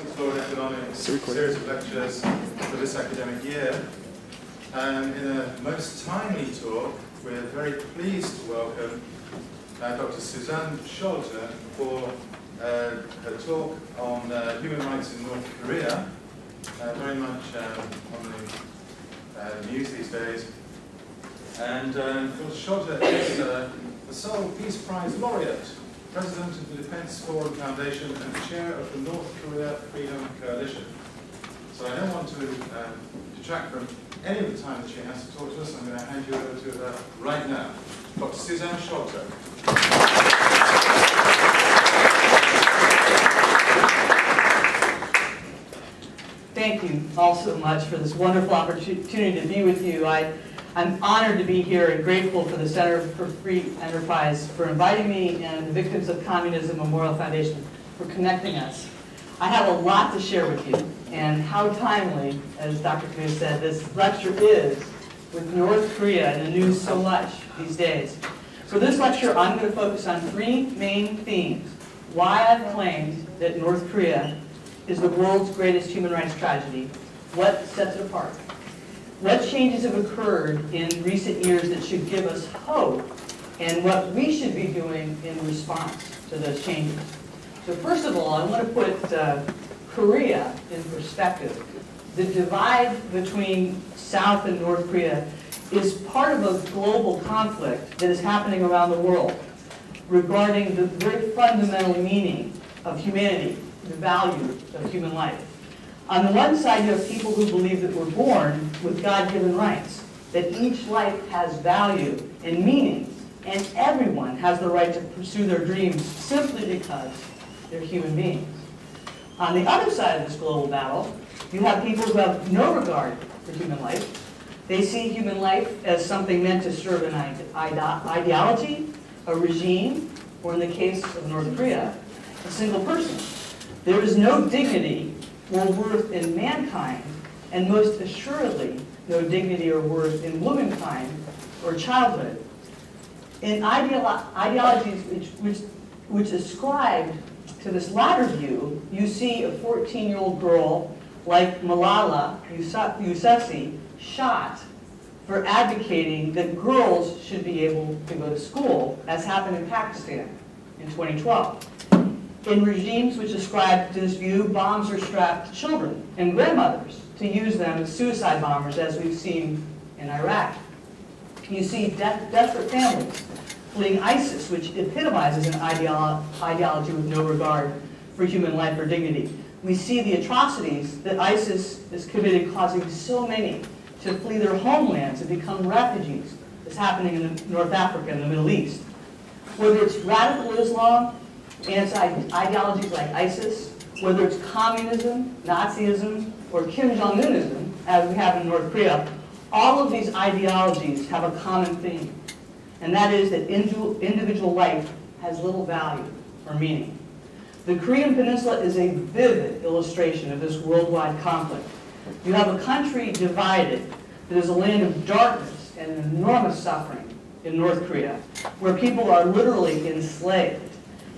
Law and Economics series of lectures for this academic year. And in a most timely talk, we're very pleased to welcome Dr. Suzanne Scholte for her talk on human rights in North Korea, very much on the news these days. And Dr. Scholte is the sole Peace Prize laureate, President of the Defense Forum Foundation, and Chair of the North Korea Freedom Coalition. So I don't want to detract from any of the time that she has to talk to us. I'm going to hand you over to her right now. Dr. Suzanne Scholte. Thank you all so much for this wonderful opportunity to be with you. I'm honored to be here and grateful for the Center for Free Enterprise for inviting me and the Victims of Communism Memorial Foundation for connecting us. I have a lot to share with you, and how timely, as Dr. Kanu said, this lecture is with North Korea in the news so much these days. For this lecture, I'm going to focus on three main themes: why I've claimed that North Korea is the world's greatest human rights tragedy, what sets it apart, what changes have occurred in recent years that should give us hope, and what we should be doing in response to those changes. So first of all, I want to put Korea in perspective. The divide between South and North Korea is part of a global conflict that is happening around the world regarding the very fundamental meaning of humanity, the value of human life. On the one side, you have people who believe that we're born with God-given rights, that each life has value and meaning, and everyone has the right to pursue their dreams simply because they're human beings. On the other side of this global battle, you have people who have no regard for human life. They see human life as something meant to serve an ideology, a regime, or in the case of North Korea, a single person. There is no dignity or worth in mankind, and most assuredly, no dignity or worth in womankind or childhood. In ideologies which ascribe to this latter view, you see a 14-year-old girl like Malala Yousafzai shot for advocating that girls should be able to go to school, as happened in Pakistan in 2012. In regimes which ascribe to this view, bombs are strapped to children and grandmothers to use them as suicide bombers, as we've seen in Iraq. You see desperate families fleeing ISIS, which epitomizes an ideology with no regard for human life or dignity. We see the atrocities that ISIS is committed, causing so many to flee their homelands and become refugees. It's happening in North Africa and the Middle East. Whether it's radical Islam, anti-ideologies like ISIS, whether it's communism, Nazism, or Kim Jong-unism, as we have in North Korea, all of these ideologies have a common theme, and that is that individual life has little value or meaning. The Korean Peninsula is a vivid illustration of this worldwide conflict. You have a country divided that is a land of darkness and enormous suffering in North Korea, where people are literally enslaved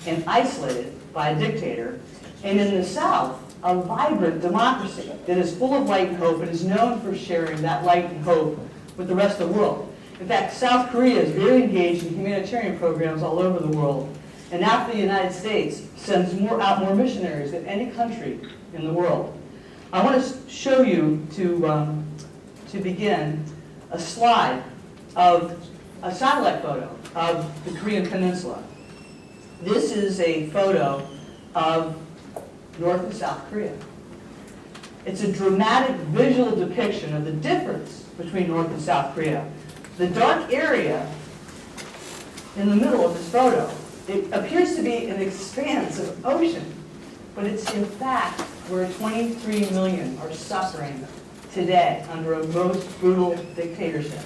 and isolated by a dictator, and in the South, a vibrant democracy that is full of light and hope and is known for sharing that light and hope with the rest of the world. In fact, South Korea is very engaged in humanitarian programs all over the world, and after the United States sends out more missionaries than any country in the world. I want to show you, to begin, a slide of a satellite photo of the Korean Peninsula. This is a photo of North and South Korea. It's a dramatic visual depiction of the difference between North and South Korea. The dark area in the middle of this photo, it appears to be an expanse of ocean, but it's in fact where 23 million are suffering today under a most brutal dictatorship.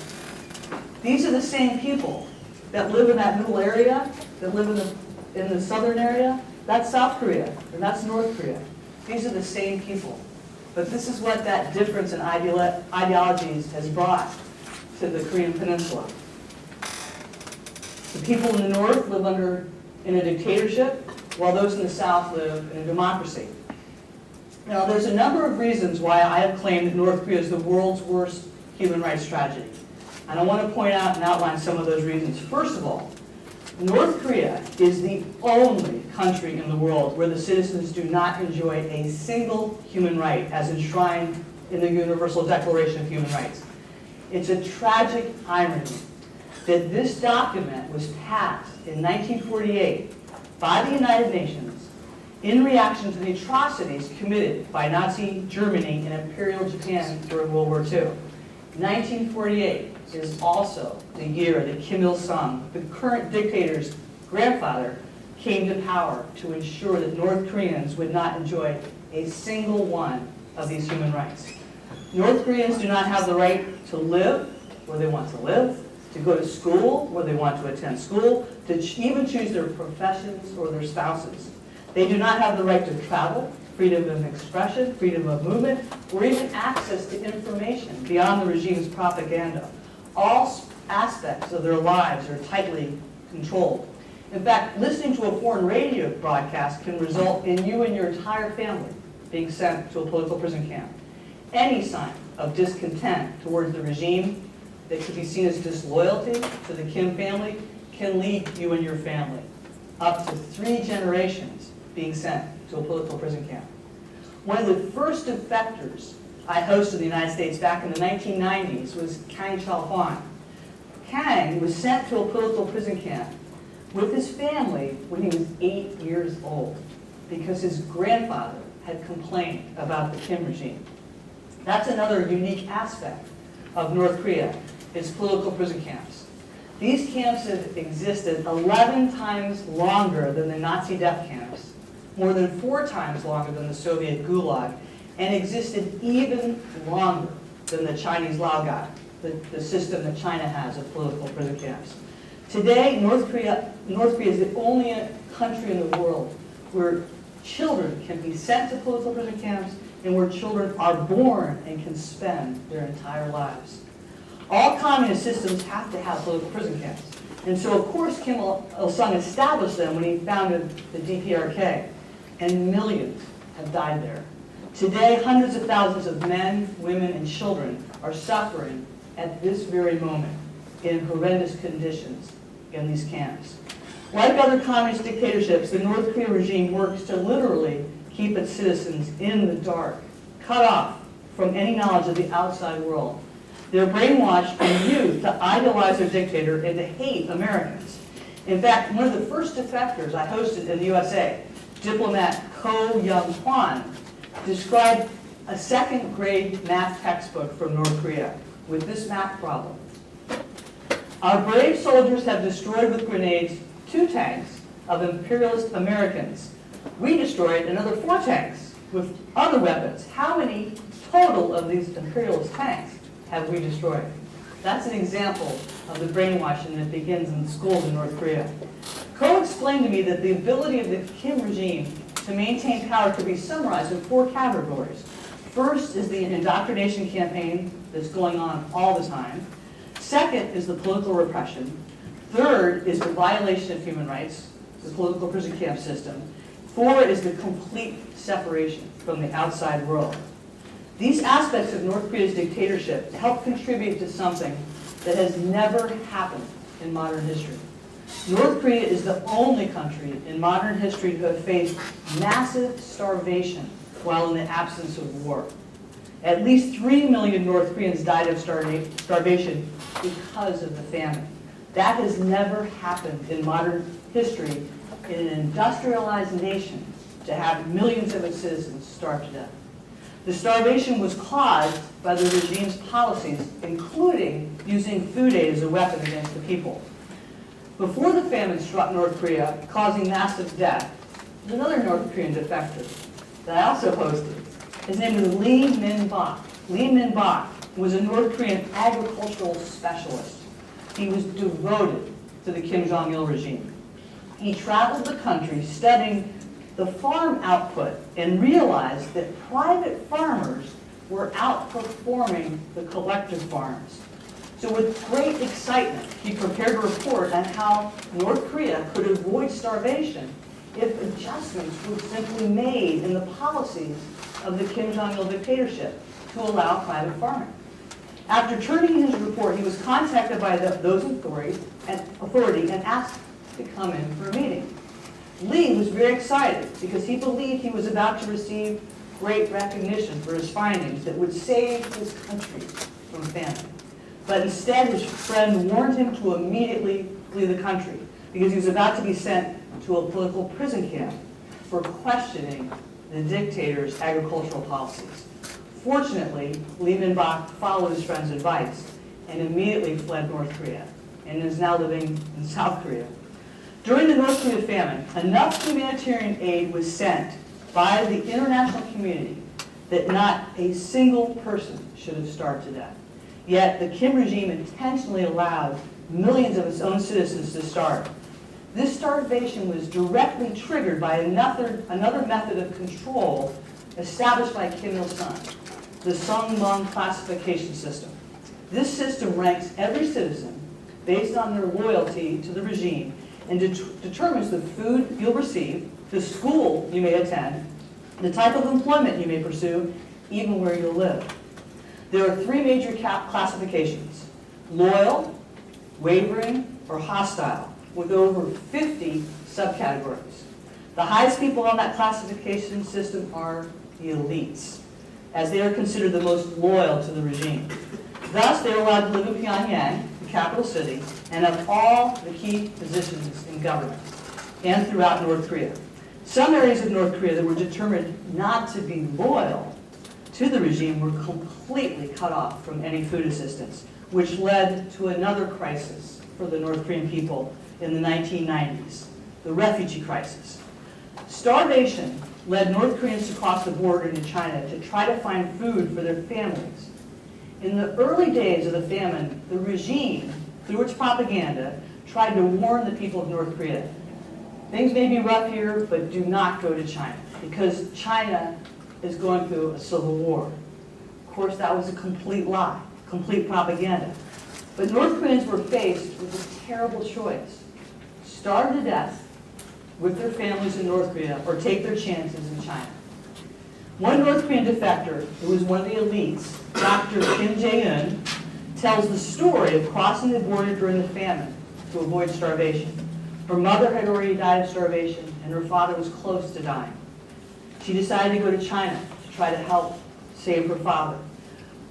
These are the same people that live in that middle area, that live in the southern area. That's South Korea, and that's North Korea. These are the same people. But this is what that difference in ideologies has brought to the Korean Peninsula. The people in the north live in a dictatorship, while those in the south live in a democracy. Now, there's a number of reasons why I have claimed that North Korea is the world's worst human rights tragedy. And I want to point out and outline some of those reasons. First of all, North Korea is the only country in the world where the citizens do not enjoy a single human right as enshrined in the Universal Declaration of Human Rights. It's a tragic irony that this document was passed in 1948 by the United Nations in reaction to the atrocities committed by Nazi Germany and Imperial Japan during World War II. 1948 is also the year that Kim Il-sung, the current dictator's grandfather, came to power to ensure that North Koreans would not enjoy a single one of these human rights. North Koreans do not have the right to live where they want to live, to go to school where they want to attend school, to even choose their professions or their spouses. They do not have the right to travel, freedom of expression, freedom of movement, or even access to information beyond the regime's propaganda. All aspects of their lives are tightly controlled. In fact, listening to a foreign radio broadcast can result in you and your entire family being sent to a political prison camp. Any sign of discontent towards the regime that could be seen as disloyalty to the Kim family can lead you and your family up to 3 generations being sent to a political prison camp. One of the first defectors I hosted in the United States back in the 1990s was Kang Chao-hwan. Kang was sent to a political prison camp with his family when he was 8 years old because his grandfather had complained about the Kim regime. That's another unique aspect of North Korea, its political prison camps. These camps have existed 11 times longer than the Nazi death camps, more than 4 times longer than the Soviet Gulag, and existed even longer than the Chinese Laogai, the system that China has of political prison camps. Today, North Korea is the only country in the world where children can be sent to political prison camps and where children are born and can spend their entire lives. All communist systems have to have political prison camps. And so, of course, Kim Il-sung established them when he founded the DPRK, and millions have died there. Today, hundreds of thousands of men, women, and children are suffering at this very moment in horrendous conditions in these camps. Like other communist dictatorships, the North Korea regime works to literally keep its citizens in the dark, cut off from any knowledge of the outside world. They're brainwashed from youth to idolize their dictator and to hate Americans. In fact, one of the first defectors I hosted in the USA, diplomat Ko Young-hwan, described a 2nd grade math textbook from North Korea with this math problem. Our brave soldiers have destroyed with grenades 2 tanks of imperialist Americans. We destroyed another 4 tanks with other weapons. How many total of these imperialist tanks have we destroyed? That's an example of the brainwashing that begins in the schools in North Korea. Ko explained to me that the ability of the Kim regime to maintain power could be summarized in 4 categories. First is the indoctrination campaign that's going on all the time. Second is the political repression. Third is the violation of human rights, the political prison camp system. 4 is the complete separation from the outside world. These aspects of North Korea's dictatorship help contribute to something that has never happened in modern history. North Korea is the only country in modern history to have faced massive starvation while in the absence of war. At least 3 million North Koreans died of starvation because of the famine. That has never happened in modern history in an industrialized nation to have millions of its citizens starve to death. The starvation was caused by the regime's policies, including using food aid as a weapon against the people. Before the famine struck North Korea, causing massive death, there's another North Korean defector that I also hosted. His name is Lee Min-bak. Lee Min-bak was a North Korean agricultural specialist. He was devoted to the Kim Jong-il regime. He traveled the country studying the farm output and realized that private farmers were outperforming the collective farms. So with great excitement, he prepared a report on how North Korea could avoid starvation if adjustments were simply made in the policies of the Kim Jong-il dictatorship to allow private farming. After turning in his report, he was contacted by those authority and asked to come in for a meeting. Li was very excited because he believed he was about to receive great recognition for his findings that would save his country from famine. But instead, his friend warned him to immediately flee the country because he was about to be sent to a political prison camp for questioning the dictator's agricultural policies. Fortunately, Lee Min-bok followed his friend's advice and immediately fled North Korea and is now living in South Korea. During the North Korea famine, enough humanitarian aid was sent by the international community that not a single person should have starved to death. Yet the Kim regime intentionally allowed millions of its own citizens to starve. This starvation was directly triggered by another method of control established by Kim Il-sung, the Sungmung classification system. This system ranks every citizen based on their loyalty to the regime and determines the food you'll receive, the school you may attend, the type of employment you may pursue, even where you'll live. There are three major classifications: loyal, wavering, or hostile, with over 50 subcategories. The highest people on that classification system are the elites, as they are considered the most loyal to the regime. Thus, they are allowed to live in Pyongyang, the capital city, and have all the key positions in government and throughout North Korea. Some areas of North Korea that were determined not to be loyal to the regime were completely cut off from any food assistance, which led to another crisis for the North Korean people in the 1990s, the refugee crisis. Starvation led North Koreans to cross the border into China to try to find food for their families. In the early days of the famine, the regime, through its propaganda, tried to warn the people of North Korea. Things may be rough here, but do not go to China, because China is going through a civil war. Of course, that was a complete lie, complete propaganda. But North Koreans were faced with a terrible choice: starve to death with their families in North Korea or take their chances in China. One North Korean defector, who was one of the elites, Dr. Kim Jae-un, tells the story of crossing the border during the famine to avoid starvation. Her mother had already died of starvation, and her father was close to dying. She decided to go to China to try to help save her father.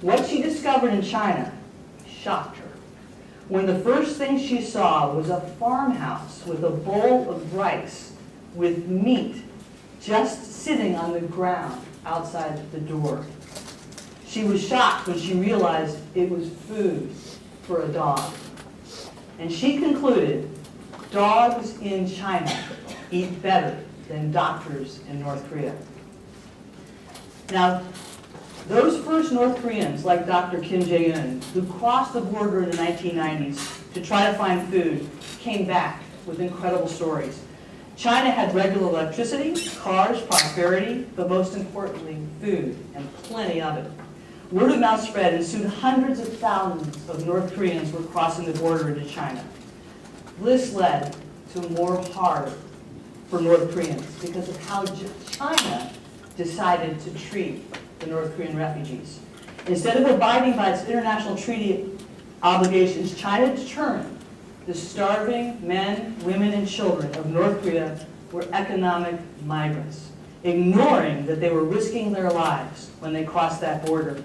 What she discovered in China shocked her. When the first thing she saw was a farmhouse with a bowl of rice with meat just sitting on the ground outside the door. She was shocked when she realized it was food for a dog. And she concluded, dogs in China eat better than doctors in North Korea. Now, those first North Koreans, like Dr. Kim Jae-un, who crossed the border in the 1990s to try to find food, came back with incredible stories. China had regular electricity, cars, prosperity, but most importantly, food, and plenty of it. Word of mouth spread, and soon hundreds of thousands of North Koreans were crossing the border into China. This led to more horror for North Koreans because of how China decided to treat the North Korean refugees. Instead of abiding by its international treaty obligations, China determined the starving men, women, and children of North Korea were economic migrants, ignoring that they were risking their lives when they crossed that border.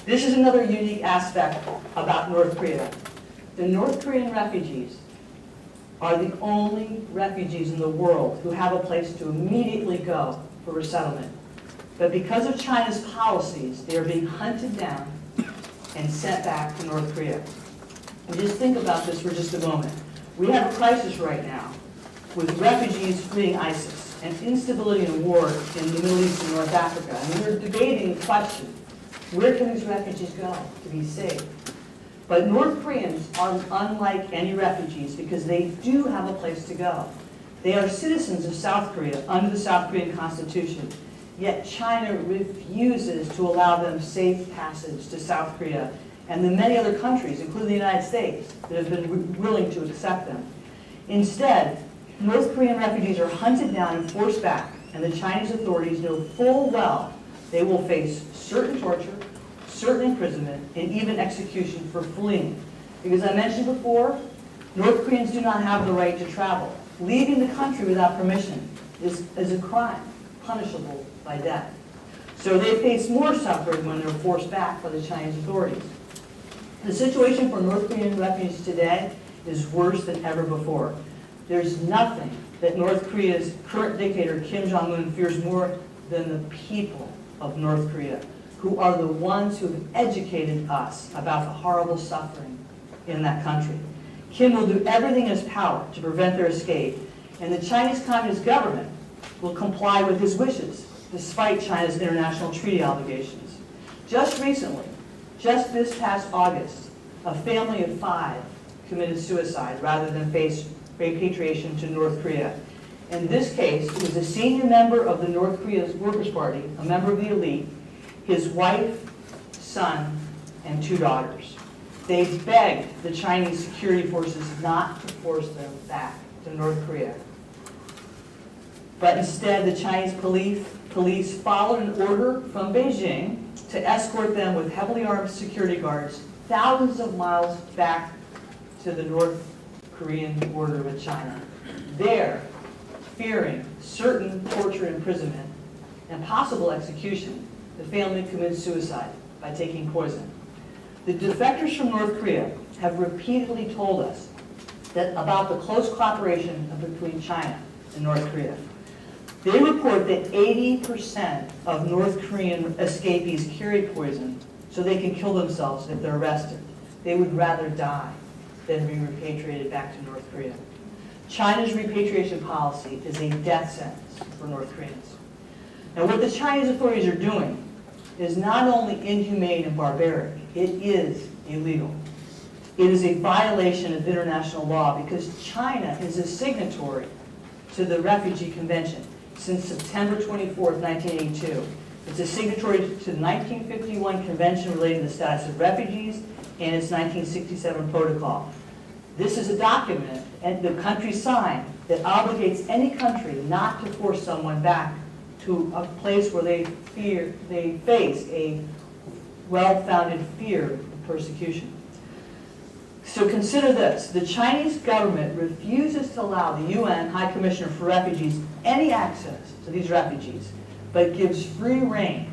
This is another unique aspect about North Korea. The North Korean refugees are the only refugees in the world who have a place to immediately go for resettlement. But because of China's policies, they are being hunted down and sent back to North Korea. And just think about this for just a moment. We have a crisis right now with refugees fleeing ISIS and instability and war in the Middle East and North Africa. And we're debating the question, where can these refugees go to be safe? But North Koreans are unlike any refugees because they do have a place to go. They are citizens of South Korea under the South Korean Constitution, yet China refuses to allow them safe passage to South Korea and the many other countries, including the United States, that have been willing to accept them. Instead, North Korean refugees are hunted down and forced back, and the Chinese authorities know full well they will face certain torture, certain imprisonment, and even execution for fleeing. Because I mentioned before, North Koreans do not have the right to travel. Leaving the country without permission is a crime, punishable by death. So they face more suffering when they're forced back by the Chinese authorities. The situation for North Korean refugees today is worse than ever before. There's nothing that North Korea's current dictator, Kim Jong-un, fears more than the people of North Korea, who are the ones who have educated us about the horrible suffering in that country. Kim will do everything in his power to prevent their escape, and the Chinese Communist government will comply with his wishes, despite China's international treaty obligations. Just recently, just this past August, a family of 5 committed suicide rather than face repatriation to North Korea. In this case, it was a senior member of the North Korea's Workers' Party, a member of the elite, his wife, son, and 2 daughters. They begged the Chinese security forces not to force them back to North Korea. But instead, the Chinese police followed an order from Beijing to escort them with heavily armed security guards thousands of miles back to the North Korean border with China. There, fearing certain torture, imprisonment, and possible execution, the family committed suicide by taking poison. The defectors from North Korea have repeatedly told us that about the close cooperation between China and North Korea. They report that 80% of North Korean escapees carry poison so they can kill themselves if they're arrested. They would rather die than be repatriated back to North Korea. China's repatriation policy is a death sentence for North Koreans. Now, what the Chinese authorities are doing is not only inhumane and barbaric, it is illegal. It is a violation of international law because China is a signatory to the Refugee Convention since September 24, 1982. It's a signatory to the 1951 Convention relating to the status of refugees and its 1967 protocol. This is a document and the country signed that obligates any country not to force someone back to a place where they face a well-founded fear of persecution. So consider this. The Chinese government refuses to allow the UN High Commissioner for Refugees any access to these refugees, but gives free rein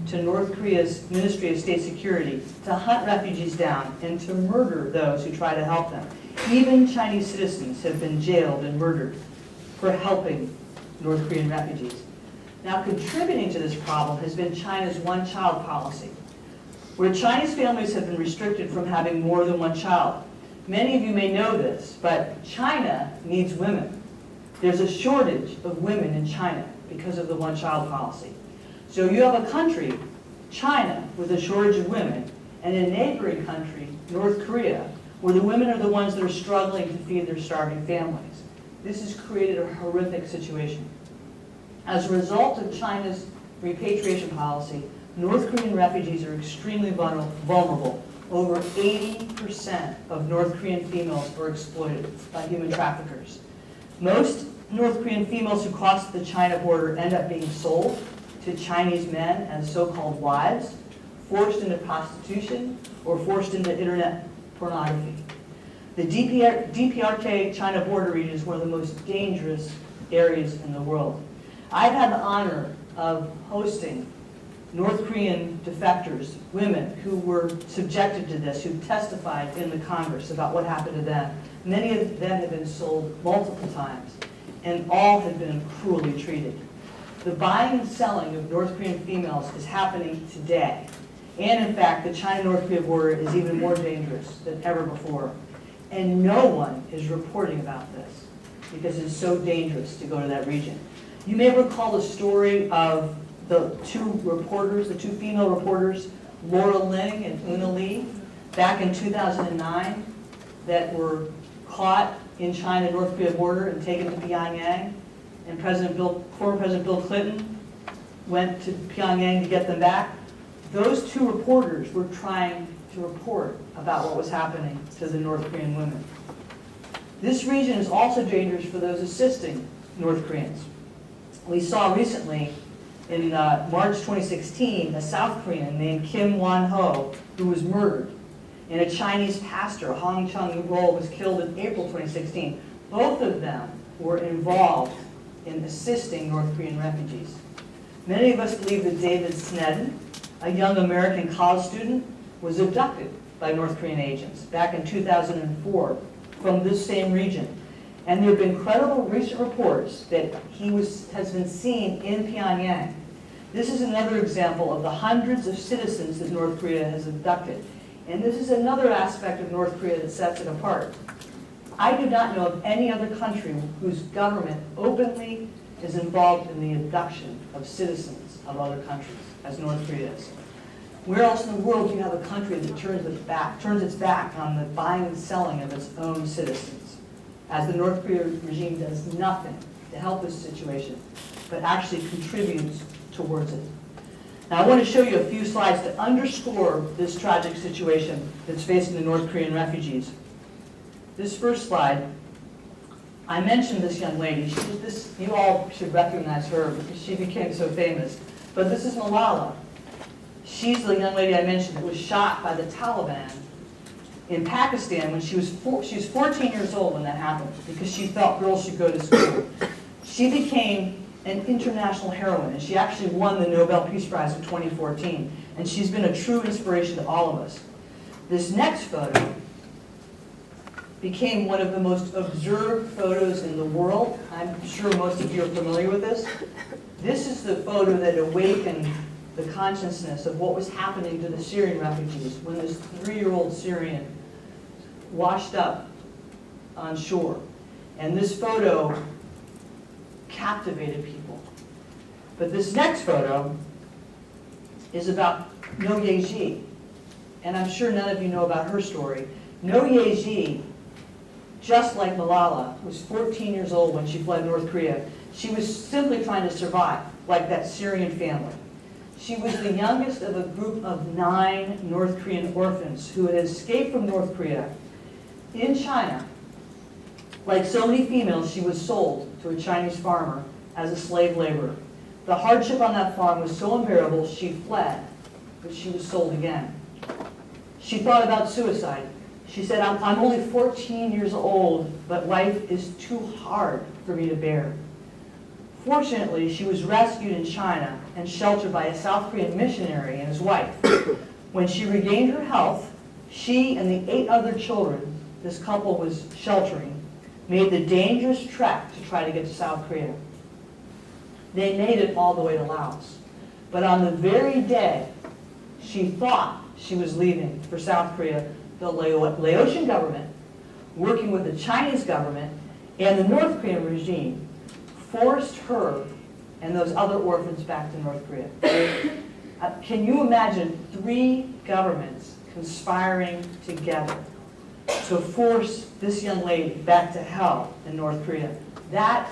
to North Korea's Ministry of State Security to hunt refugees down and to murder those who try to help them. Even Chinese citizens have been jailed and murdered for helping North Korean refugees. Now, contributing to this problem has been China's one-child policy, where Chinese families have been restricted from having more than one child. Many of you may know this, but China needs women. There's a shortage of women in China because of the one-child policy. So you have a country, China, with a shortage of women, and a neighboring country, North Korea, where the women are the ones that are struggling to feed their starving families. This has created a horrific situation. As a result of China's repatriation policy, North Korean refugees are extremely vulnerable. Over 80% of North Korean females are exploited by human traffickers. Most North Korean females who cross the China border end up being sold to Chinese men as so-called wives, forced into prostitution, or forced into internet pornography. The DPRK China border region is one of the most dangerous areas in the world. I've had the honor of hosting North Korean defectors, women who were subjected to this, who testified in the Congress about what happened to them. Many of them have been sold multiple times, and all have been cruelly treated. The buying and selling of North Korean females is happening today. And in fact, the China-North Korea border is even more dangerous than ever before. And no one is reporting about this because it's so dangerous to go to that region. You may recall the story of the 2 reporters, the 2 female reporters, Laura Ling and Una Lee, back in 2009, that were caught in China-North Korea border and taken to Pyongyang. And former President Bill Clinton went to Pyongyang to get them back. Those 2 reporters were trying to report about what was happening to the North Korean women. This region is also dangerous for those assisting North Koreans. We saw recently in March 2016, a South Korean named Kim Won-ho, who was murdered, and a Chinese pastor, Hong Chung-rol, was killed in April 2016. Both of them were involved in assisting North Korean refugees. Many of us believe that David Snedden, a young American college student, was abducted by North Korean agents back in 2004 from this same region. And there have been credible recent reports that he has been seen in Pyongyang. This is another example of the hundreds of citizens that North Korea has abducted. And this is another aspect of North Korea that sets it apart. I do not know of any other country whose government openly is involved in the abduction of citizens of other countries, as North Korea is. Where else in the world do you have a country that turns its back on the buying and selling of its own citizens? As the North Korean regime does nothing to help this situation, but actually contributes towards it. Now I want to show you a few slides to underscore this tragic situation that's facing the North Korean refugees. This first slide, I mentioned this young lady. You all should recognize her because she became so famous. But this is Malala. She's the young lady I mentioned that was shot by the Taliban in Pakistan when she was 14 years old when that happened because she felt girls should go to school. She became an international heroine, and she actually won the Nobel Peace Prize in 2014. And she's been a true inspiration to all of us. This next photo became one of the most observed photos in the world. I'm sure most of you are familiar with this. This is the photo that awakened the consciousness of what was happening to the Syrian refugees when this 3-year-old Syrian washed up on shore. And this photo captivated people. But this next photo is about No Ye-ji. And I'm sure none of you know about her story. No Ye-ji, just like Malala, was 14 years old when she fled North Korea. She was simply trying to survive, like that Syrian family. She was the youngest of a group of 9 North Korean orphans who had escaped from North Korea. In China, like so many females, she was sold to a Chinese farmer as a slave laborer. The hardship on that farm was so unbearable, she fled, but she was sold again. She thought about suicide. She said, I'm only 14 years old, but life is too hard for me to bear. Fortunately, she was rescued in China and sheltered by a South Korean missionary and his wife. When she regained her health, she and the 8 other children this couple was sheltering made the dangerous trek to try to get to South Korea. They made it all the way to Laos. But on the very day she thought she was leaving for South Korea, the Laotian government, working with the Chinese government and the North Korean regime, forced her and those other orphans back to North Korea. Can you imagine 3 governments conspiring together to force this young lady back to hell in North Korea? That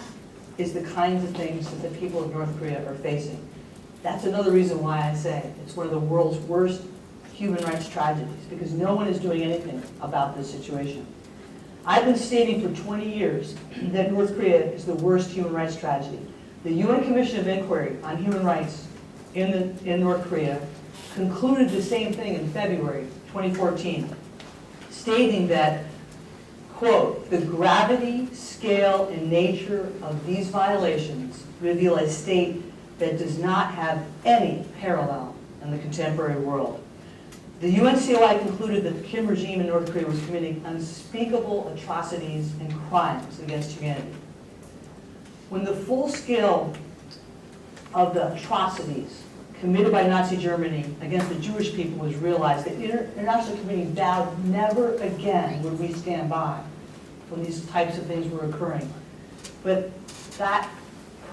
is the kinds of things that the people of North Korea are facing. That's another reason why I say it's one of the world's worst human rights tragedies, because no one is doing anything about this situation. I've been stating for 20 years that North Korea is the worst human rights tragedy. The UN Commission of Inquiry on Human Rights in North Korea concluded the same thing in February 2014, stating that, quote, the gravity, scale, and nature of these violations reveal a state that does not have any parallel in the contemporary world. The UNCOI concluded that the Kim regime in North Korea was committing unspeakable atrocities and crimes against humanity. When the full scale of the atrocities committed by Nazi Germany against the Jewish people was realized, the international community vowed never again would we stand by when these types of things were occurring. But that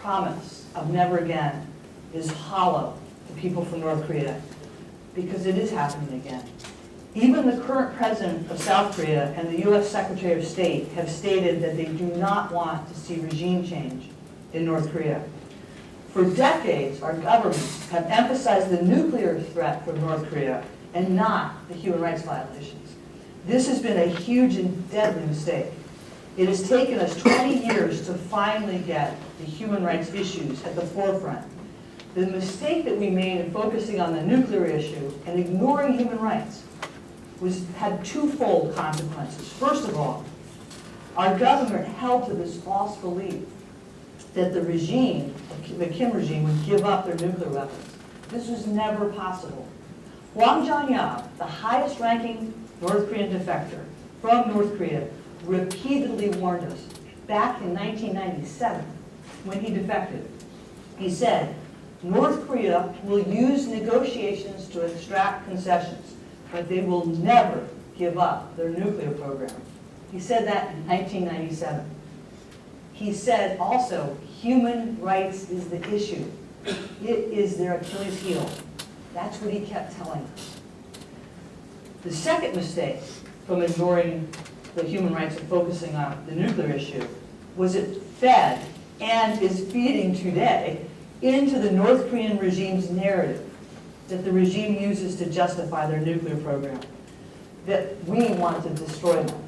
promise of never again is hollow to people from North Korea, because it is happening again. Even the current president of South Korea and the U.S. Secretary of State have stated that they do not want to see regime change in North Korea. For decades, our governments have emphasized the nuclear threat from North Korea and not the human rights violations. This has been a huge and deadly mistake. It has taken us 20 years to finally get the human rights issues at the forefront. The mistake that we made in focusing on the nuclear issue and ignoring human rights had twofold consequences. First of all, our government held to this false belief that the regime, the Kim regime, would give up their nuclear weapons. This was never possible. Hwang Jong-il, the highest-ranking North Korean defector from North Korea, repeatedly warned us back in 1997 when he defected. He said, North Korea will use negotiations to extract concessions, but they will never give up their nuclear program. He said that in 1997. He said also, human rights is the issue. It is their Achilles heel. That's what he kept telling us. The second mistake from ignoring the human rights and focusing on the nuclear issue was it fed and is feeding today into the North Korean regime's narrative that the regime uses to justify their nuclear program, that we want to destroy them,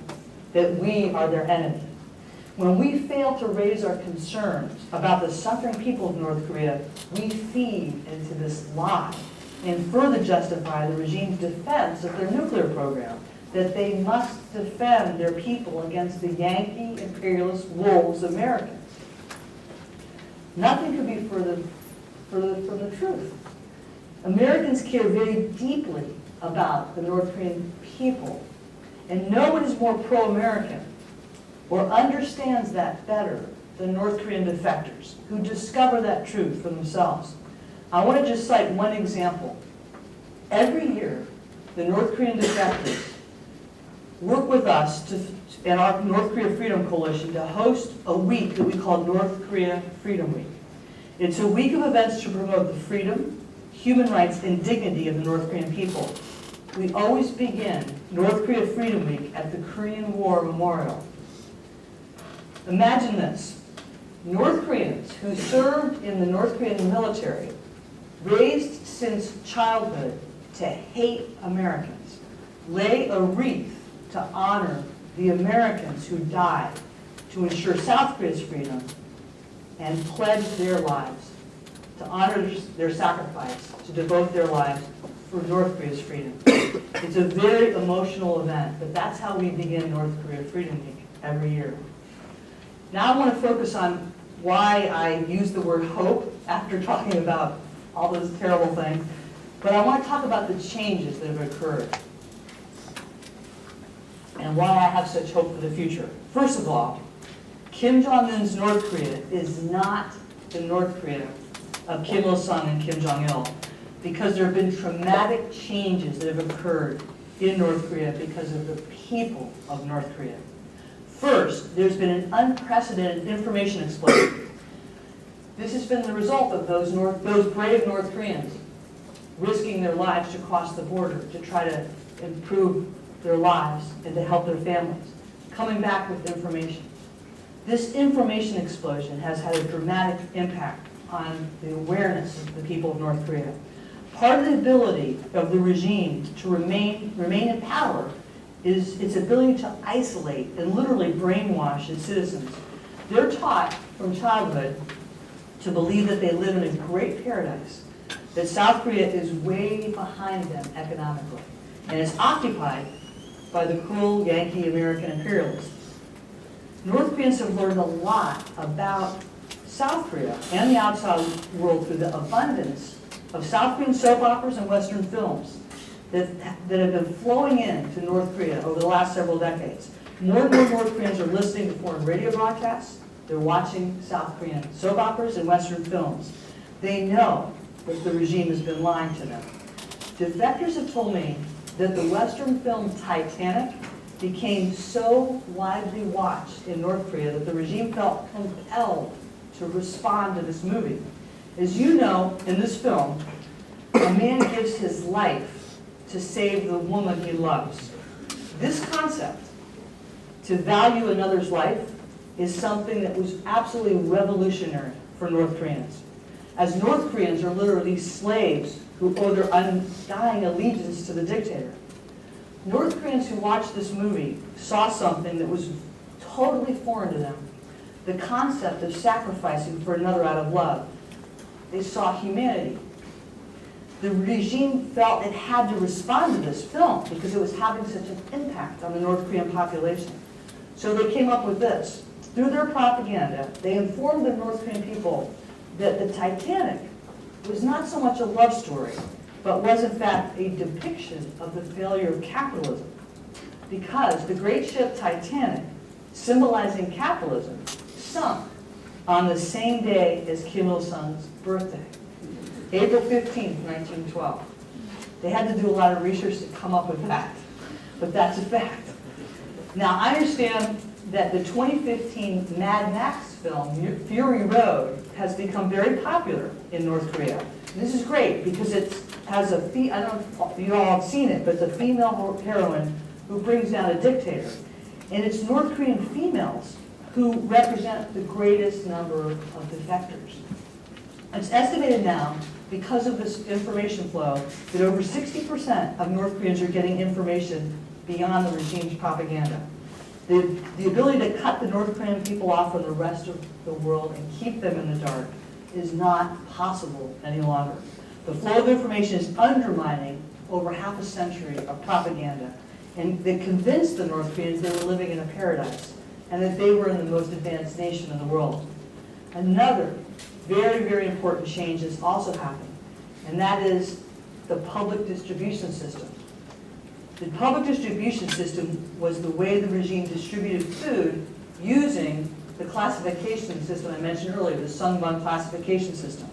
that we are their enemy. When we fail to raise our concerns about the suffering people of North Korea, we feed into this lie and further justify the regime's defense of their nuclear program, that they must defend their people against the Yankee imperialist wolves Americans. Nothing could be further from the truth. Americans care very deeply about the North Korean people, and no one is more pro-American or understands that better than North Korean defectors who discover that truth for themselves. I want to just cite one example. Every year, the North Korean defectors work with us and our North Korea Freedom Coalition to host a week that we call North Korea Freedom Week. It's a week of events to promote the freedom, human rights, and dignity of the North Korean people. We always begin North Korea Freedom Week at the Korean War Memorial. Imagine this. North Koreans who served in the North Korean military, raised since childhood to hate Americans, lay a wreath to honor the Americans who died to ensure South Korea's freedom and pledge their lives to honor their sacrifice, to devote their lives for North Korea's freedom. It's a very emotional event, but that's how we begin North Korea Freedom Week every year. Now I want to focus on why I use the word hope after talking about all those terrible things, but I want to talk about the changes that have occurred and why I have such hope for the future. First of all, Kim Jong-un's North Korea is not the North Korea of Kim Il-sung and Kim Jong-il, because there have been traumatic changes that have occurred in North Korea because of the people of North Korea. First, there's been an unprecedented information explosion. This has been the result of those brave North Koreans risking their lives to cross the border to try to improve their lives and to help their families, coming back with information. This information explosion has had a dramatic impact on the awareness of the people of North Korea. Part of the ability of the regime to remain in power is its ability to isolate and literally brainwash its citizens. They're taught from childhood to believe that they live in a great paradise, that South Korea is way behind them economically, and is occupied by the cruel Yankee American imperialists. North Koreans have learned a lot about South Korea and the outside world through the abundance of South Korean soap operas and Western films that have been flowing into North Korea over the last several decades. More and more North Koreans are listening to foreign radio broadcasts. They're watching South Korean soap operas and Western films. They know that the regime has been lying to them. Defectors have told me that the Western film Titanic became so widely watched in North Korea that the regime felt compelled to respond to this movie. As you know, in this film, a man gives his life to save the woman he loves. This concept, to value another's life, is something that was absolutely revolutionary for North Koreans. As North Koreans are literally slaves who owe their undying allegiance to the dictator. North Koreans who watched this movie saw something that was totally foreign to them. The concept of sacrificing for another out of love. They saw humanity. The regime felt it had to respond to this film because it was having such an impact on the North Korean population. So they came up with this. Through their propaganda, they informed the North Korean people that the Titanic was not so much a love story, but was in fact a depiction of the failure of capitalism. Because the great ship Titanic, symbolizing capitalism, sunk on the same day as Kim Il-sung's birthday, April 15th, 1912. They had to do a lot of research to come up with that, but that's a fact. Now, I understand that the 2015 Mad Max film, Fury Road, has become very popular in North Korea. And this is great because it has I don't know if you all have seen it, but it's a female heroine who brings down a dictator. And it's North Korean females who represent the greatest number of defectors. It's estimated now, because of this information flow, that over 60% of North Koreans are getting information beyond the regime's propaganda. The ability to cut the North Korean people off from the rest of the world and keep them in the dark is not possible any longer. The flow of information is undermining over half a century of propaganda, and they convinced the North Koreans they were living in a paradise and that they were in the most advanced nation in the world. Another very, very important change is also happening, and that is the public distribution system. The public distribution system was the way the regime distributed food using the classification system I mentioned earlier, the Sungbun classification system.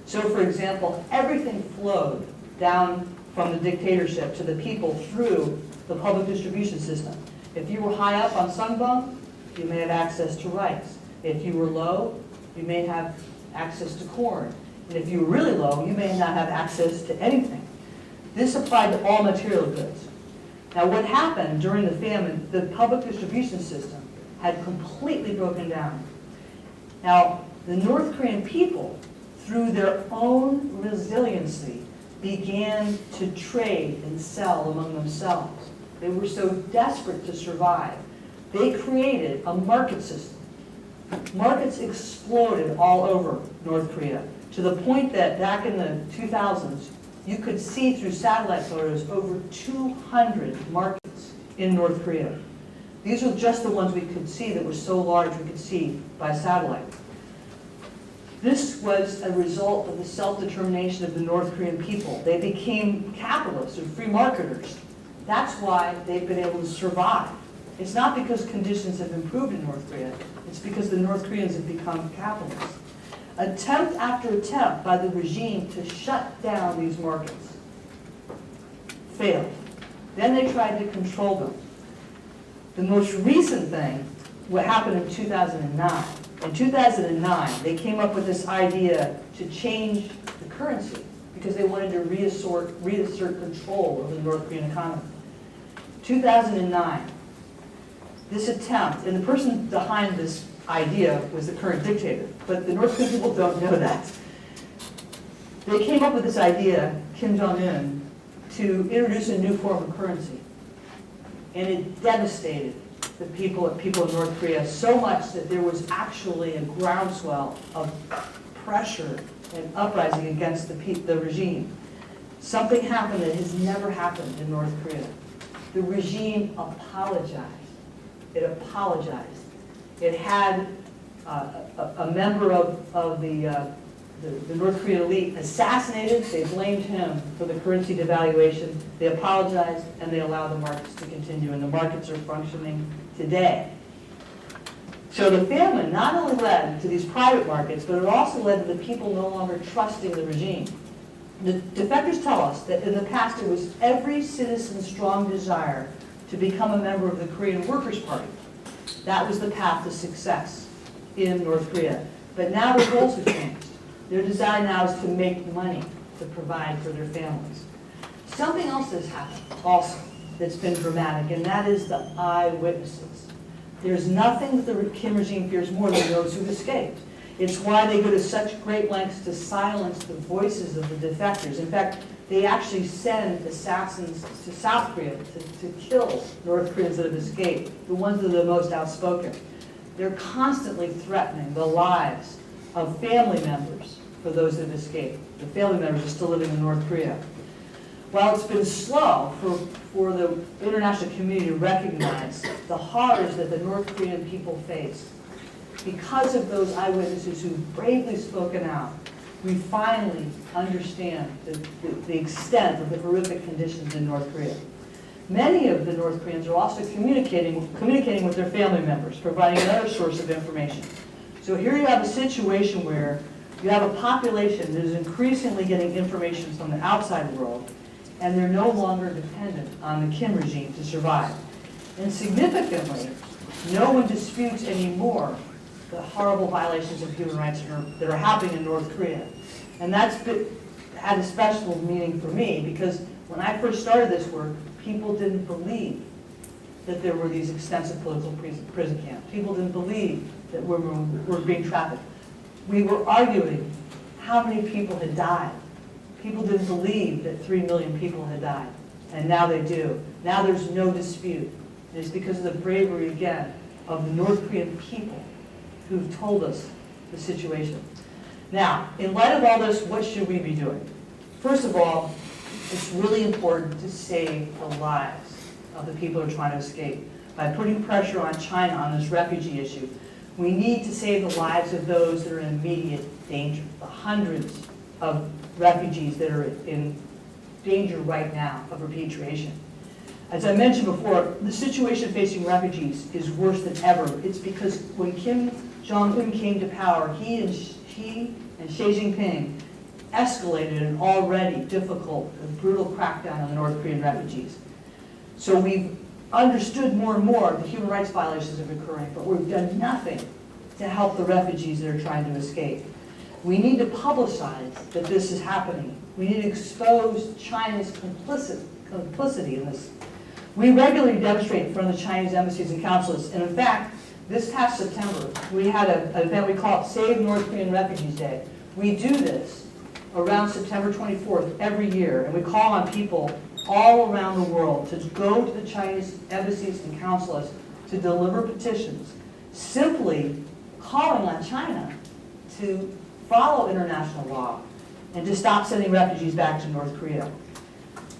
So, for example, everything flowed down from the dictatorship to the people through the public distribution system. If you were high up on Sungbun, you may have access to rice. If you were low, you may have access to corn. And if you were really low, you may not have access to anything. This applied to all material goods. Now, what happened during the famine, the public distribution system had completely broken down. Now, the North Korean people, through their own resiliency, began to trade and sell among themselves. They were so desperate to survive. They created a market system. Markets exploded all over North Korea, to the point that back in the 2000s, you could see through satellite photos over 200 markets in North Korea. These were just the ones we could see that were so large we could see by satellite. This was a result of the self-determination of the North Korean people. They became capitalists or free marketers. That's why they've been able to survive. It's not because conditions have improved in North Korea. It's because the North Koreans have become capitalists. Attempt after attempt by the regime to shut down these markets failed. Then they tried to control them. The most recent thing, what happened in 2009. In 2009, they came up with this idea to change the currency because they wanted to reassert control of the North Korean economy. 2009, this attempt, and the person behind this idea was the current dictator, but the North Korean people don't know that. They came up with this idea, Kim Jong-un, to introduce a new form of currency. And it devastated the people in North Korea so much that there was actually a groundswell of pressure and uprising against the regime. Something happened that has never happened in North Korea. The regime apologized. It apologized. It had a member of the North Korean elite assassinated. They blamed him for the currency devaluation. They apologized, and they allowed the markets to continue, and the markets are functioning today. So the famine not only led to these private markets, but it also led to the people no longer trusting the regime. The defectors tell us that in the past it was every citizen's strong desire to become a member of the Korean Workers' Party. That was the path to success in North Korea. But now the goals have changed. Their desire now is to make money to provide for their families. Something else has happened also that's been dramatic, and that is the eyewitnesses. There's nothing that the Kim regime fears more than those who've escaped. It's why they go to such great lengths to silence the voices of the defectors. In fact, they actually send assassins to South Korea to kill North Koreans that have escaped, the ones that are the most outspoken. They're constantly threatening the lives of family members for those that have escaped. The family members are still living in North Korea. While it's been slow for the international community to recognize the horrors that the North Korean people face, because of those eyewitnesses who've bravely spoken out, we finally understand the extent of the horrific conditions in North Korea. Many of the North Koreans are also communicating with their family members, providing another source of information. So here you have a situation where you have a population that is increasingly getting information from the outside world, and they're no longer dependent on the Kim regime to survive. And significantly, no one disputes anymore the horrible violations of human rights that are happening in North Korea. And that's had a special meaning for me, because when I first started this work, people didn't believe that there were these extensive political prison camps. People didn't believe that women were being trafficked. We were arguing how many people had died. People didn't believe that 3 million people had died, and now they do. Now there's no dispute. And it's because of the bravery, again, of the North Korean people who've told us the situation. Now, in light of all this, what should we be doing? First of all, it's really important to save the lives of the people who are trying to escape. By putting pressure on China on this refugee issue, we need to save the lives of those that are in immediate danger, the hundreds of refugees that are in danger right now of repatriation. As I mentioned before, the situation facing refugees is worse than ever. It's because when Kim Jong-un came to power, he and Xi Jinping escalated an already difficult and brutal crackdown on the North Korean refugees. So we've understood more and more the human rights violations that are occurring, but we've done nothing to help the refugees that are trying to escape. We need to publicize that this is happening. We need to expose China's complicity in this. We regularly demonstrate in front of the Chinese embassies and consulates, and in fact, this past September, we had an event we call it Save North Korean Refugees Day. We do this around September 24th every year, and we call on people all around the world to go to the Chinese embassies and consulates to deliver petitions, simply calling on China to follow international law and to stop sending refugees back to North Korea.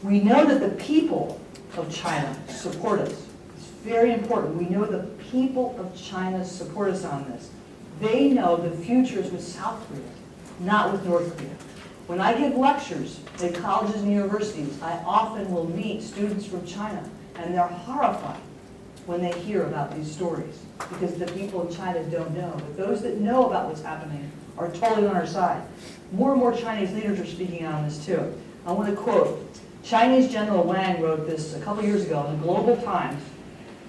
We know that the people of China support us. It's very important. We know the people of China support us on this. They know the future is with South Korea, not with North Korea. When I give lectures at colleges and universities, I often will meet students from China, and they're horrified when they hear about these stories, because the people in China don't know. But those that know about what's happening are totally on our side. More and more Chinese leaders are speaking out on this too. I want to quote, Chinese General Wang wrote this a couple years ago in the Global Times,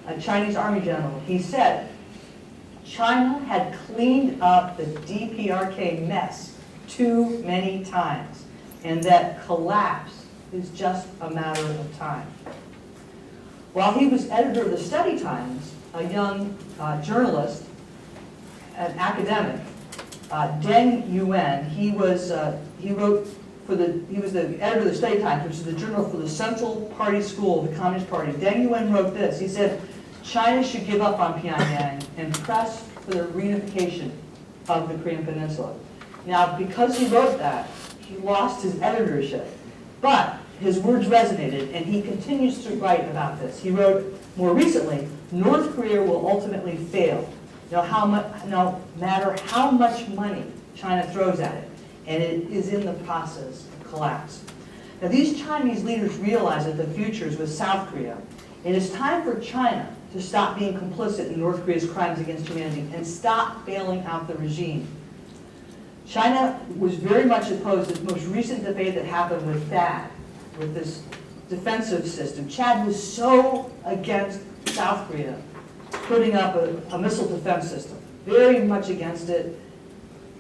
a Chinese army general. He said, China had cleaned up the DPRK mess too many times, and that collapse is just a matter of time. While he was editor of the Study Times, a young journalist, an academic, Deng Yuan, he was the editor of the Study Times, which is the journal for the Central Party School of the Communist Party. Deng Yuan wrote this. He said, China should give up on Pyongyang and press for the reunification of the Korean Peninsula. Now, because he wrote that, he lost his editorship, but his words resonated, and he continues to write about this. He wrote more recently, North Korea will ultimately fail, no matter how much money China throws at it, and it is in the process of collapse. Now, these Chinese leaders realize that the future is with South Korea. It is time for China to stop being complicit in North Korea's crimes against humanity and stop bailing out the regime. China was very much opposed to the most recent debate that happened with THAAD, with this defensive system. Chad was so against South Korea putting up a missile defense system, very much against it.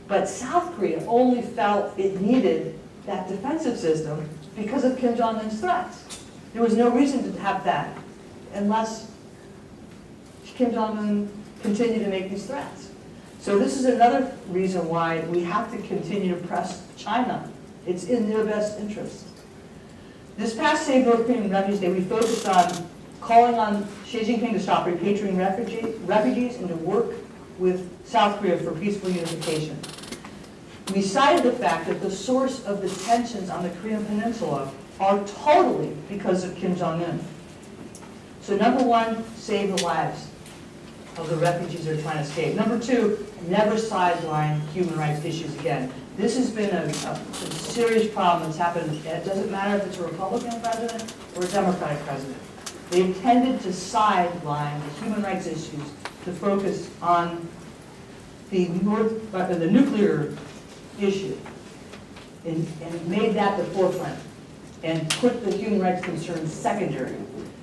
But South Korea only felt it needed that defensive system because of Kim Jong-un's threats. There was no reason to have that unless Kim Jong-un continued to make these threats. So this is another reason why we have to continue to press China. It's in their best interest. This past Save North Korean Refugees Day, we focused on calling on Xi Jinping to stop repatriating refugees and to work with South Korea for peaceful unification. We cited the fact that the source of the tensions on the Korean Peninsula are totally because of Kim Jong-un. So number one, save the lives of the refugees that are trying to escape. Number two, never sideline human rights issues again. This has been a serious problem that's happened. It doesn't matter if it's a Republican president or a Democratic president. They've tended to sideline the human rights issues to focus on the nuclear issue and made that the forefront and put the human rights concerns secondary.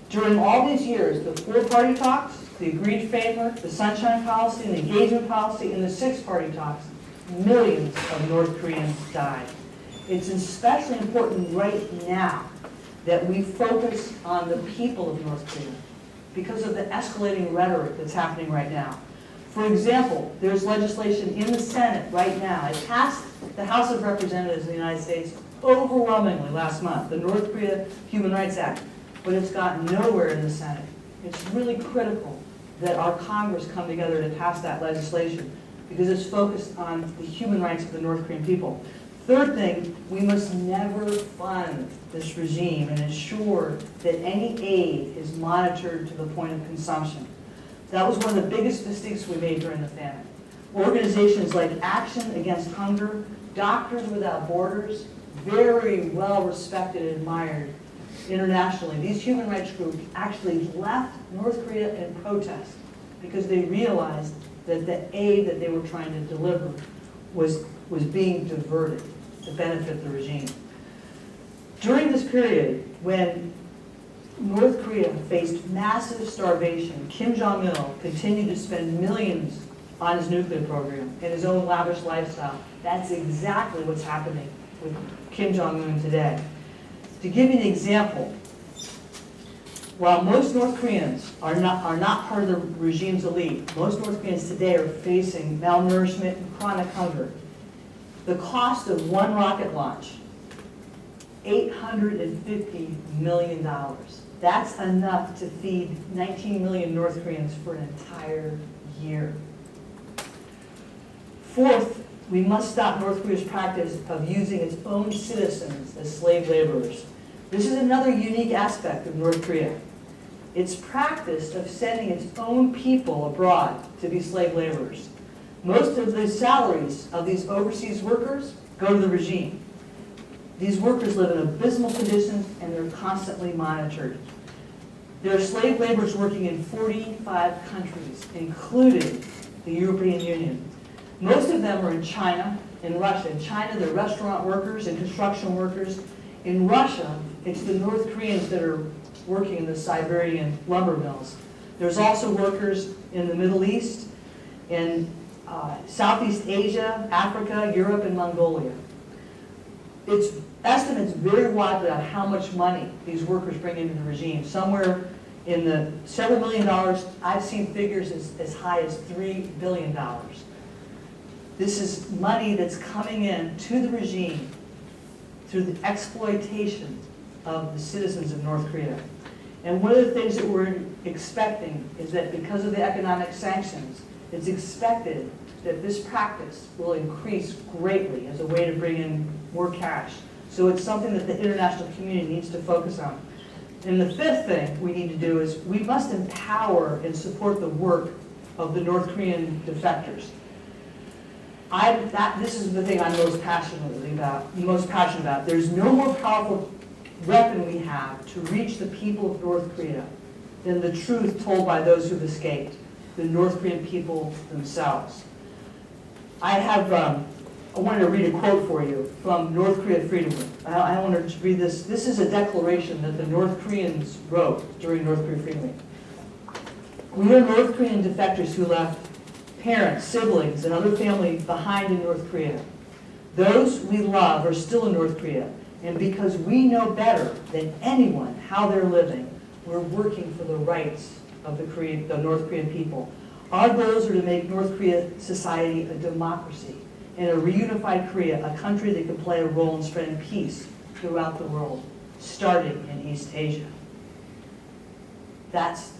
During all these years, the four-party talks, the agreed framework, the sunshine policy, and the engagement policy, and the six-party talks, millions of North Koreans died. It's especially important right now that we focus on the people of North Korea because of the escalating rhetoric that's happening right now. For example, there's legislation in the Senate right now. It passed the House of Representatives of the United States overwhelmingly last month, the North Korea Human Rights Act, but it's gotten nowhere in the Senate. It's really critical that our Congress come together to pass that legislation because it's focused on the human rights of the North Korean people. Third thing, we must never fund this regime and ensure that any aid is monitored to the point of consumption. That was one of the biggest mistakes we made during the famine. Organizations like Action Against Hunger, Doctors Without Borders, very well respected and admired internationally. These human rights groups actually left North Korea in protest because they realized that the aid that they were trying to deliver was being diverted to benefit the regime. During this period, when North Korea faced massive starvation, Kim Jong-il continued to spend millions on his nuclear program and his own lavish lifestyle. That's exactly what's happening with Kim Jong-un today. To give you an example, while most North Koreans are not part of the regime's elite, most North Koreans today are facing malnourishment and chronic hunger. The cost of one rocket launch, $850 million. That's enough to feed 19 million North Koreans for an entire year. Fourth, we must stop North Korea's practice of using its own citizens as slave laborers. This is another unique aspect of North Korea. Its practice of sending its own people abroad to be slave laborers. Most of the salaries of these overseas workers go to the regime. These workers live in abysmal conditions and they're constantly monitored. There are slave laborers working in 45 countries, including the European Union. Most of them are in China and Russia. In China, they're restaurant workers and construction workers. In Russia, it's the North Koreans that are working in the Siberian lumber mills. There's also workers in the Middle East, in Southeast Asia, Africa, Europe, and Mongolia. It's estimates very widely on how much money these workers bring into the regime. Somewhere in the several $1 million. I've seen figures as high as $3 billion. This is money that's coming in to the regime through the exploitation of the citizens of North Korea. And one of the things that we're expecting is that because of the economic sanctions, it's expected that this practice will increase greatly as a way to bring in more cash. So it's something that the international community needs to focus on. And the fifth thing we need to do is we must empower and support the work of the North Korean defectors. This is the thing I'm most passionate about. There's no more powerful weapon we have to reach the people of North Korea than the truth told by those who've escaped, the North Korean people themselves. I wanted to read a quote for you from North Korea Freedom Week. I want to read this. This is a declaration that the North Koreans wrote during North Korea Freedom Week. We are North Korean defectors who left parents, siblings, and other family behind in North Korea. Those we love are still in North Korea, and because we know better than anyone how they're living, we're working for the rights of the North Korean people. Our goals are to make North Korea society a democracy and a reunified Korea, a country that can play a role in spreading peace throughout the world, starting in East Asia. That's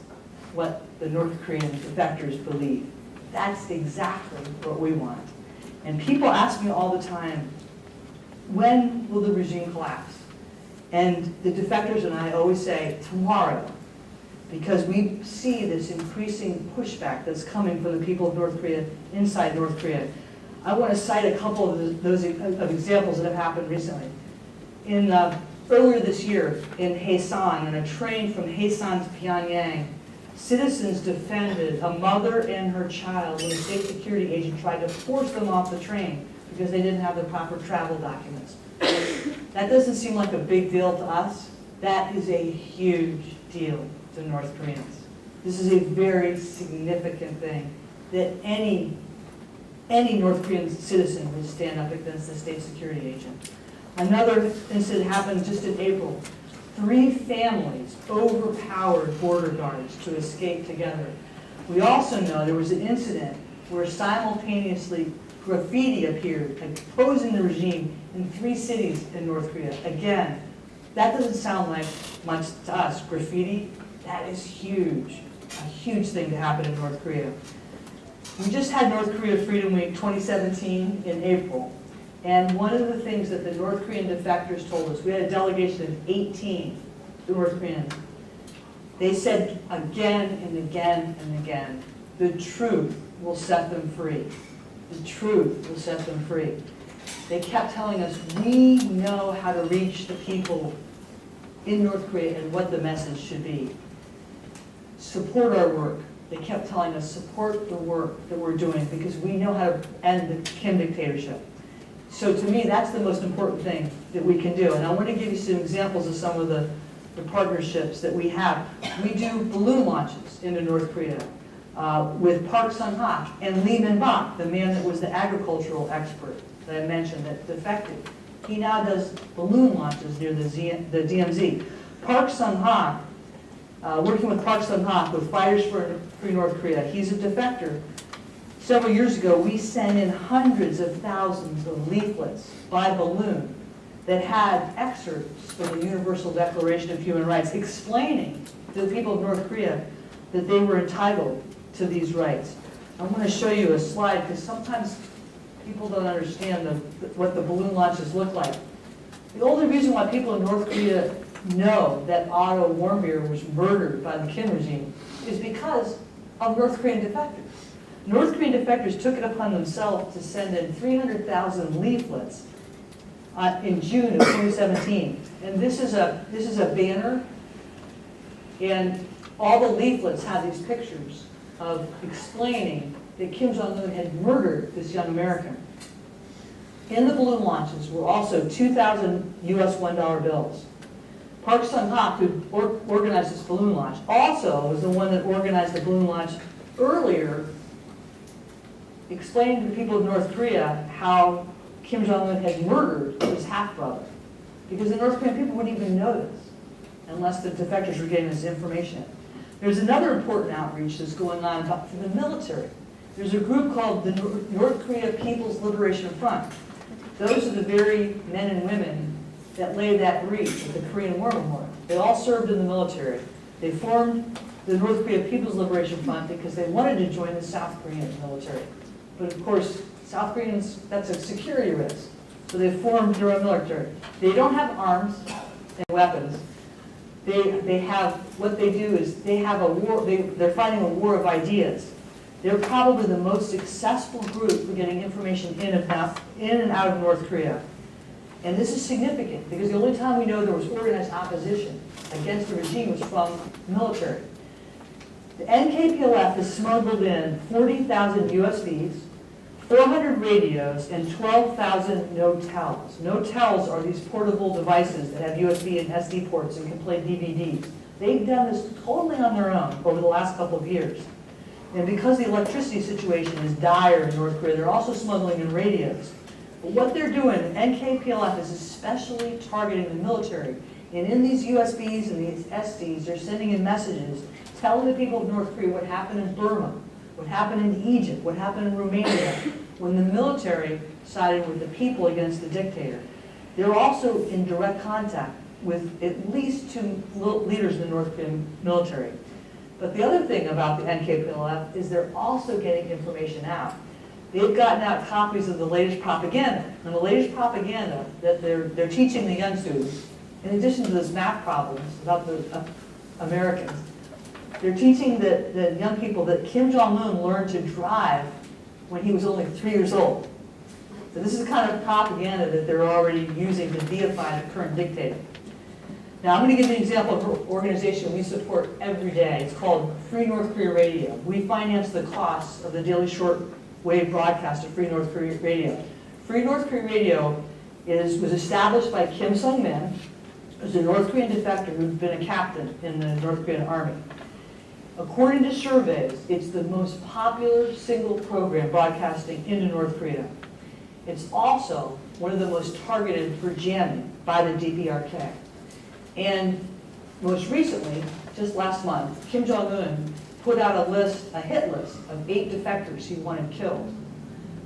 what the North Korean defectors believe. That's exactly what we want. And people ask me all the time, when will the regime collapse? And the defectors and I always say, tomorrow, because we see this increasing pushback that's coming from the people of North Korea, inside North Korea. I want to cite a couple of those examples that have happened recently. Earlier this year in Haesan, on a train from Haesan to Pyongyang, citizens defended a mother and her child when a state security agent tried to force them off the train because they didn't have the proper travel documents. That doesn't seem like a big deal to us. That is a huge deal to North Koreans. This is a very significant thing that any North Korean citizen would stand up against the state security agent. Another incident happened just in April. 3 families overpowered border guards to escape together. We also know there was an incident where simultaneously graffiti appeared opposing the regime in 3 cities in North Korea. Again, that doesn't sound like much to us. Graffiti, that is huge, a huge thing to happen in North Korea. We just had North Korea Freedom Week 2017 in April. And one of the things that the North Korean defectors told us, we had a delegation of 18 North Koreans. They said again and again and again, the truth will set them free. The truth will set them free. They kept telling us, we know how to reach the people in North Korea and what the message should be. Support our work. They kept telling us, support the work that we're doing because we know how to end the Kim dictatorship. So to me, that's the most important thing that we can do. And I want to give you some examples of some of the partnerships that we have. We do balloon launches into North Korea with Park Sun-hak and Lee Min-bak, the man that was the agricultural expert that I mentioned that defected. He now does balloon launches near the DMZ. Park Sun-hak, working with Park Sun-hak with Fighters for Free North Korea, he's a defector. Several years ago, we sent in hundreds of thousands of leaflets by balloon that had excerpts from the Universal Declaration of Human Rights explaining to the people of North Korea that they were entitled to these rights. I want to show you a slide because sometimes people don't understand what the balloon launches look like. The only reason why people in North Korea know that Otto Warmbier was murdered by the Kim regime is because of North Korean defectors. North Korean defectors took it upon themselves to send in 300,000 leaflets in June of 2017. And this is a banner, and all the leaflets have these pictures of explaining that Kim Jong-un had murdered this young American. In the balloon launches were also 2,000 US $1 bills. Park Sun-hak, who organized this balloon launch, also was the one that organized the balloon launch earlier, explaining to the people of North Korea how Kim Jong-un had murdered his half-brother. Because the North Korean people wouldn't even know this unless the defectors were getting this information. There's another important outreach that's going on for the military. There's a group called the North Korea People's Liberation Front. Those are the very men and women that laid that wreath at the Korean War Memorial. They all served in the military. They formed the North Korea People's Liberation Front because they wanted to join the South Korean military. But of course, South Koreans, that's a security risk. So they formed their own military. They don't have arms and weapons. They have, what they do is they have a war, they're fighting a war of ideas. They're probably the most successful group for getting information in and out of North Korea. And this is significant because the only time we know there was organized opposition against the regime was from the military. The NKPLF has smuggled in 40,000 USBs, 400 radios, and 12,000 no-tells. No-tells are these portable devices that have USB and SD ports and can play DVDs. They've done this totally on their own over the last couple of years. And because the electricity situation is dire in North Korea, they're also smuggling in radios. But what they're doing, NKPLF is especially targeting the military. And in these USBs and these SDs, they're sending in messages telling the people of North Korea what happened in Burma, what happened in Egypt, what happened in Romania, when the military sided with the people against the dictator. They're also in direct contact with at least 2 leaders in the North Korean military. But the other thing about the NKPLF is they're also getting information out. they've gotten out copies of the latest propaganda. And the latest propaganda that they're teaching the young students, in addition to this math problems about the Americans, they're teaching the young people that Kim Jong-un learned to drive when he was only 3 years old. So this is the kind of propaganda that they're already using to deify the current dictator. Now I'm going to give you an example of an organization we support every day. It's called Free North Korea Radio. We finance the costs of the daily shortwave broadcast of Free North Korea Radio. Free North Korea Radio was established by Kim Sung-min, who's a North Korean defector who'd been a captain in the North Korean army. According to surveys, it's the most popular single program broadcasting into North Korea. It's also one of the most targeted for jamming by the DPRK. And most recently, just last month, Kim Jong-un put out a hit list of 8 defectors he wanted killed.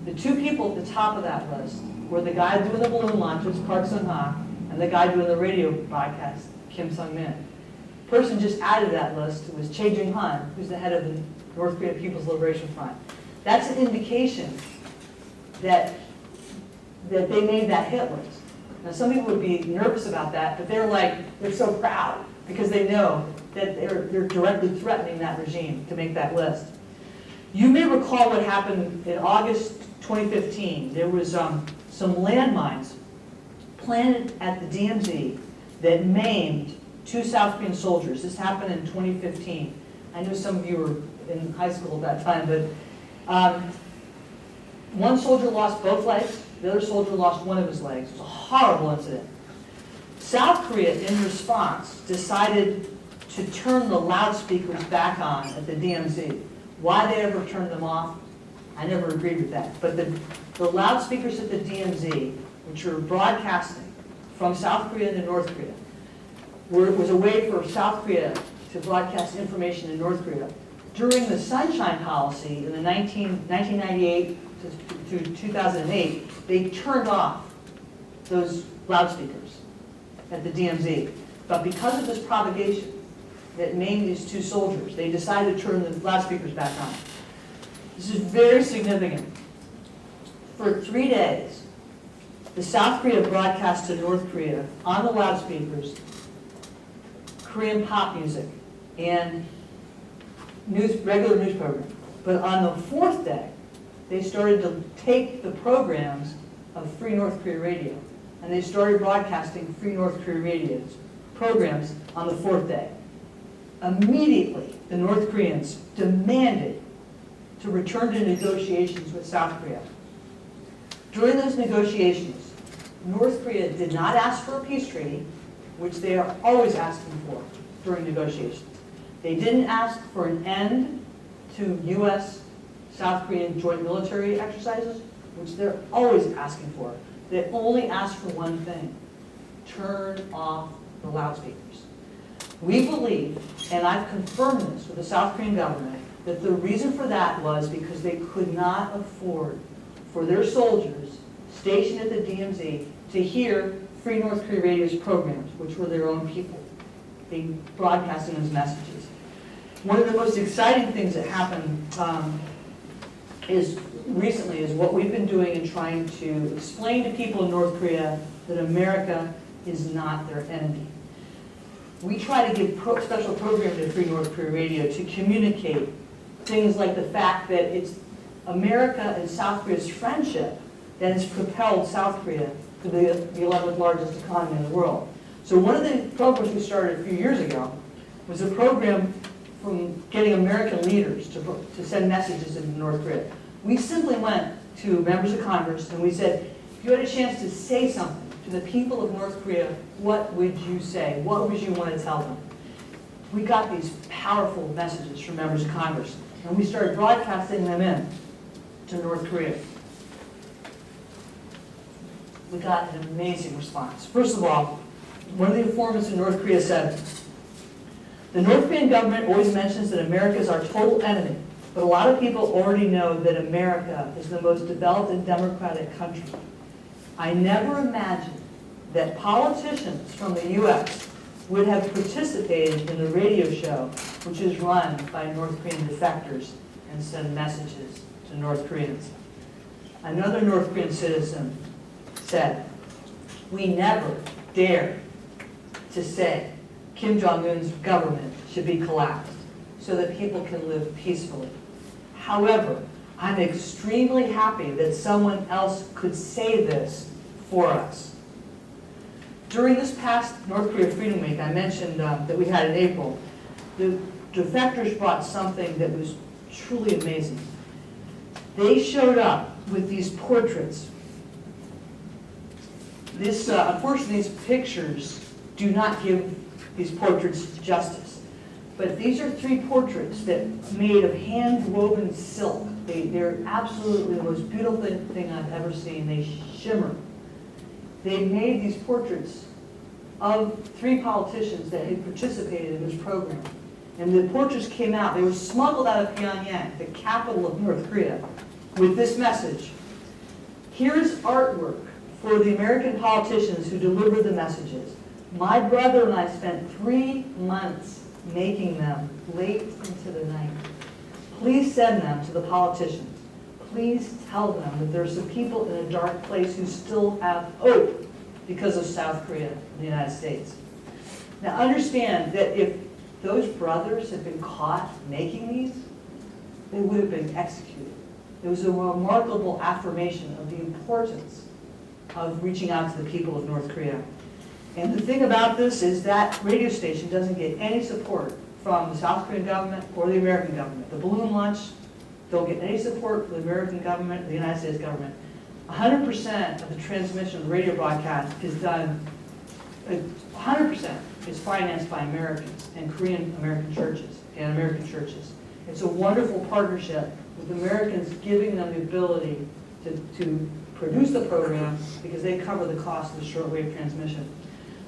The 2 people at the top of that list were the guy doing the balloon launches, Park Sun-ha, and the guy doing the radio broadcast, Kim Sung-min. The person just added to that list was Chae Jung-han, who's the head of the North Korea People's Liberation Front. That's an indication that they made that hit list. Now some people would be nervous about that, but they're so proud because they know that they're directly threatening that regime to make that list. You may recall what happened in August 2015. There was some landmines planted at the DMZ that maimed 2 South Korean soldiers. This happened in 2015. I know some of you were in high school at that time, but one soldier lost both legs. The other soldier lost one of his legs. It was a horrible incident. South Korea, in response, decided to turn the loudspeakers back on at the DMZ. Why they ever turned them off, I never agreed with that. But the loudspeakers at the DMZ, which were broadcasting from South Korea to North Korea, was a way for South Korea to broadcast information in North Korea. During the Sunshine Policy in the 1998 to 2008, they turned off those loudspeakers at the DMZ. But because of this propagation that maimed these 2 soldiers, they decided to turn the loudspeakers back on. This is very significant. For 3 days, the South Korea broadcast to North Korea on the loudspeakers Korean pop music and regular news program. But on the 4th day, they started to take the programs of Free North Korea Radio, and they started broadcasting Free North Korea Radio's programs on the 4th day. Immediately, the North Koreans demanded to return to negotiations with South Korea. During those negotiations, North Korea did not ask for a peace treaty, which they are always asking for during negotiations. They didn't ask for an end to U.S.-South Korean joint military exercises, which they're always asking for. They only asked for one thing: turn off the loudspeakers. We believe, and I've confirmed this with the South Korean government, that the reason for that was because they could not afford for their soldiers stationed at the DMZ to hear Free North Korea Radio's programs, which were their own people, being broadcasting those messages. One of the most exciting things that happened recently is what we've been doing in trying to explain to people in North Korea that America is not their enemy. We try to give special programs to Free North Korea Radio to communicate things like the fact that it's America and South Korea's friendship that has propelled South Korea to be the 11th largest economy in the world. So one of the programs we started a few years ago was a program from getting American leaders to send messages into North Korea. We simply went to members of Congress and we said, if you had a chance to say something to the people of North Korea, what would you say? What would you want to tell them? We got these powerful messages from members of Congress, and we started broadcasting them in to North Korea. We got an amazing response. First of all, one of the informants in North Korea said, the North Korean government always mentions that America is our total enemy, but a lot of people already know that America is the most developed and democratic country. I never imagined that politicians from the U.S. would have participated in a radio show which is run by North Korean defectors and send messages to North Koreans. another North Korean citizen said, "We never dare to say Kim Jong-un's government should be collapsed so that people can live peacefully. However, I'm extremely happy that someone else could say this for us." During this past North Korea Freedom Week, I mentioned that we had in April, the Defectors brought something that was truly amazing. They showed up with these portraits. Unfortunately, these pictures do not give these portraits justice. But these are 3 portraits that made of hand-woven silk. They're absolutely the most beautiful thing I've ever seen. They shimmer. They made these portraits of 3 politicians that had participated in this program. And the portraits came out. They were smuggled out of Pyongyang, the capital of North Korea, with this message: "Here's artwork for the American politicians who deliver the messages. My brother and I spent 3 months making them late into the night. Please send them to the politicians. Please tell them that there are some people in a dark place who still have hope because of South Korea and the United States." Now understand that if those brothers had been caught making these, they would have been executed. It was a remarkable affirmation of the importance of reaching out to the people of North Korea. And the thing about this is that radio station doesn't get any support from the South Korean government or the American government. The balloon launch don't get any support from the American government or the United States government. 100% of the transmission of the radio broadcast is done, 100% is financed by Americans and Korean American churches and American churches. It's a wonderful partnership with Americans giving them the ability to produce the program because they cover the cost of the shortwave transmission.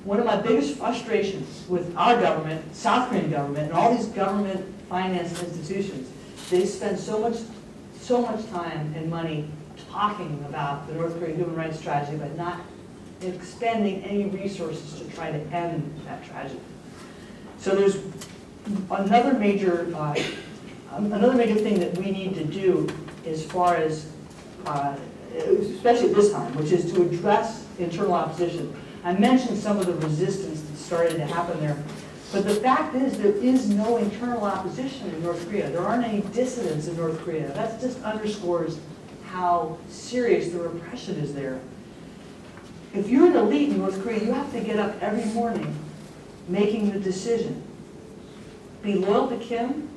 One of my biggest frustrations with our government, South Korean government, and all these government-financed institutions, they spend so much time and money talking about the North Korean human rights tragedy, but not expending any resources to try to end that tragedy. So there's another major thing that we need to do as far as, especially at this time, which is to address internal opposition. I mentioned some of the resistance that started to happen there, but the fact is there is no internal opposition in North Korea. There aren't any dissidents in North Korea. That just underscores how serious the repression is there. If you're an elite in North Korea, you have to get up every morning making the decision. Be loyal to Kim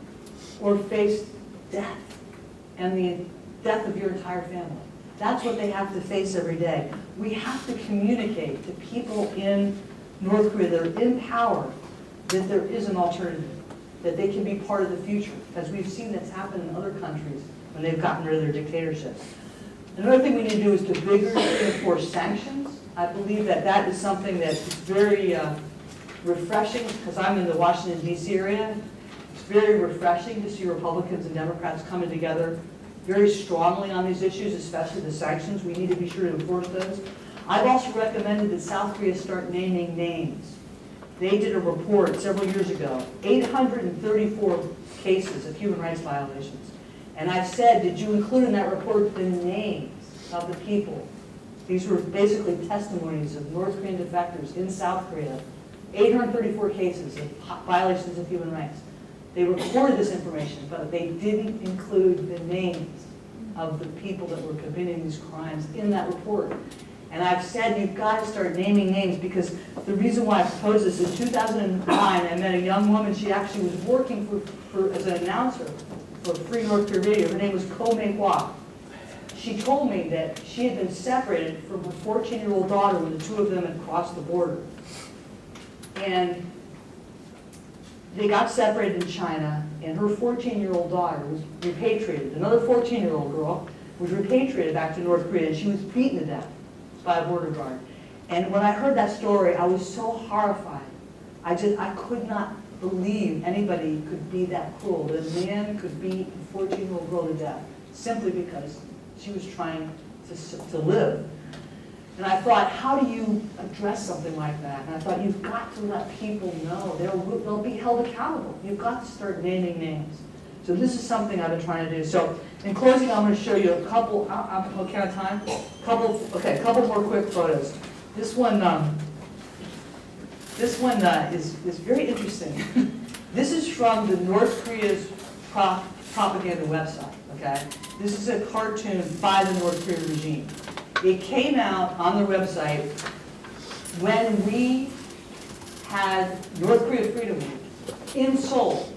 or face death and the death of your entire family. That's what they have to face every day. We have to communicate to people in North Korea that are in power that there is an alternative, that they can be part of the future, as we've seen that's happened in other countries when they've gotten rid of their dictatorships. Another thing we need to do is to vigorously enforce sanctions. I believe that that is something that's very refreshing, because I'm in the Washington, D.C. area. It's very refreshing to see Republicans and Democrats coming together very strongly on these issues, especially the sanctions. We need to be sure to enforce those. I've also recommended that South Korea start naming names. They did a report several years ago, 834 cases of human rights violations. And I've said, did you include in that report the names of the people? These were basically testimonies of North Korean defectors in South Korea. 834 cases of violations of human rights. They recorded this information, but they didn't include the names of the people that were committing these crimes in that report. And I've said you've got to start naming names, because the reason why I proposed this is 2009, I met a young woman. She actually was working as an announcer for Free North Korea Radio. Her name was Ko Mei-hwa. She told me that she had been separated from her 14-year-old daughter when the two of them had crossed the border. And they got separated in China, and her 14-year-old daughter was repatriated. Another 14-year-old girl was repatriated back to North Korea, and she was beaten to death by a border guard. And when I heard that story, I was so horrified. I could not believe anybody could be that cruel, that a man could beat a 14-year-old girl to death simply because she was trying to live. And I thought, how do you address something like that? And I thought, you've got to let people know. They'll be held accountable. You've got to start naming names. So this is something I've been trying to do. So in closing, I'm going to show you a couple, I'm okay on time? A couple more quick photos. This one is very interesting. This is from the North Korea's propaganda website, okay? This is a cartoon by the North Korean regime. It came out on their website when we had North Korea Freedom Week in Seoul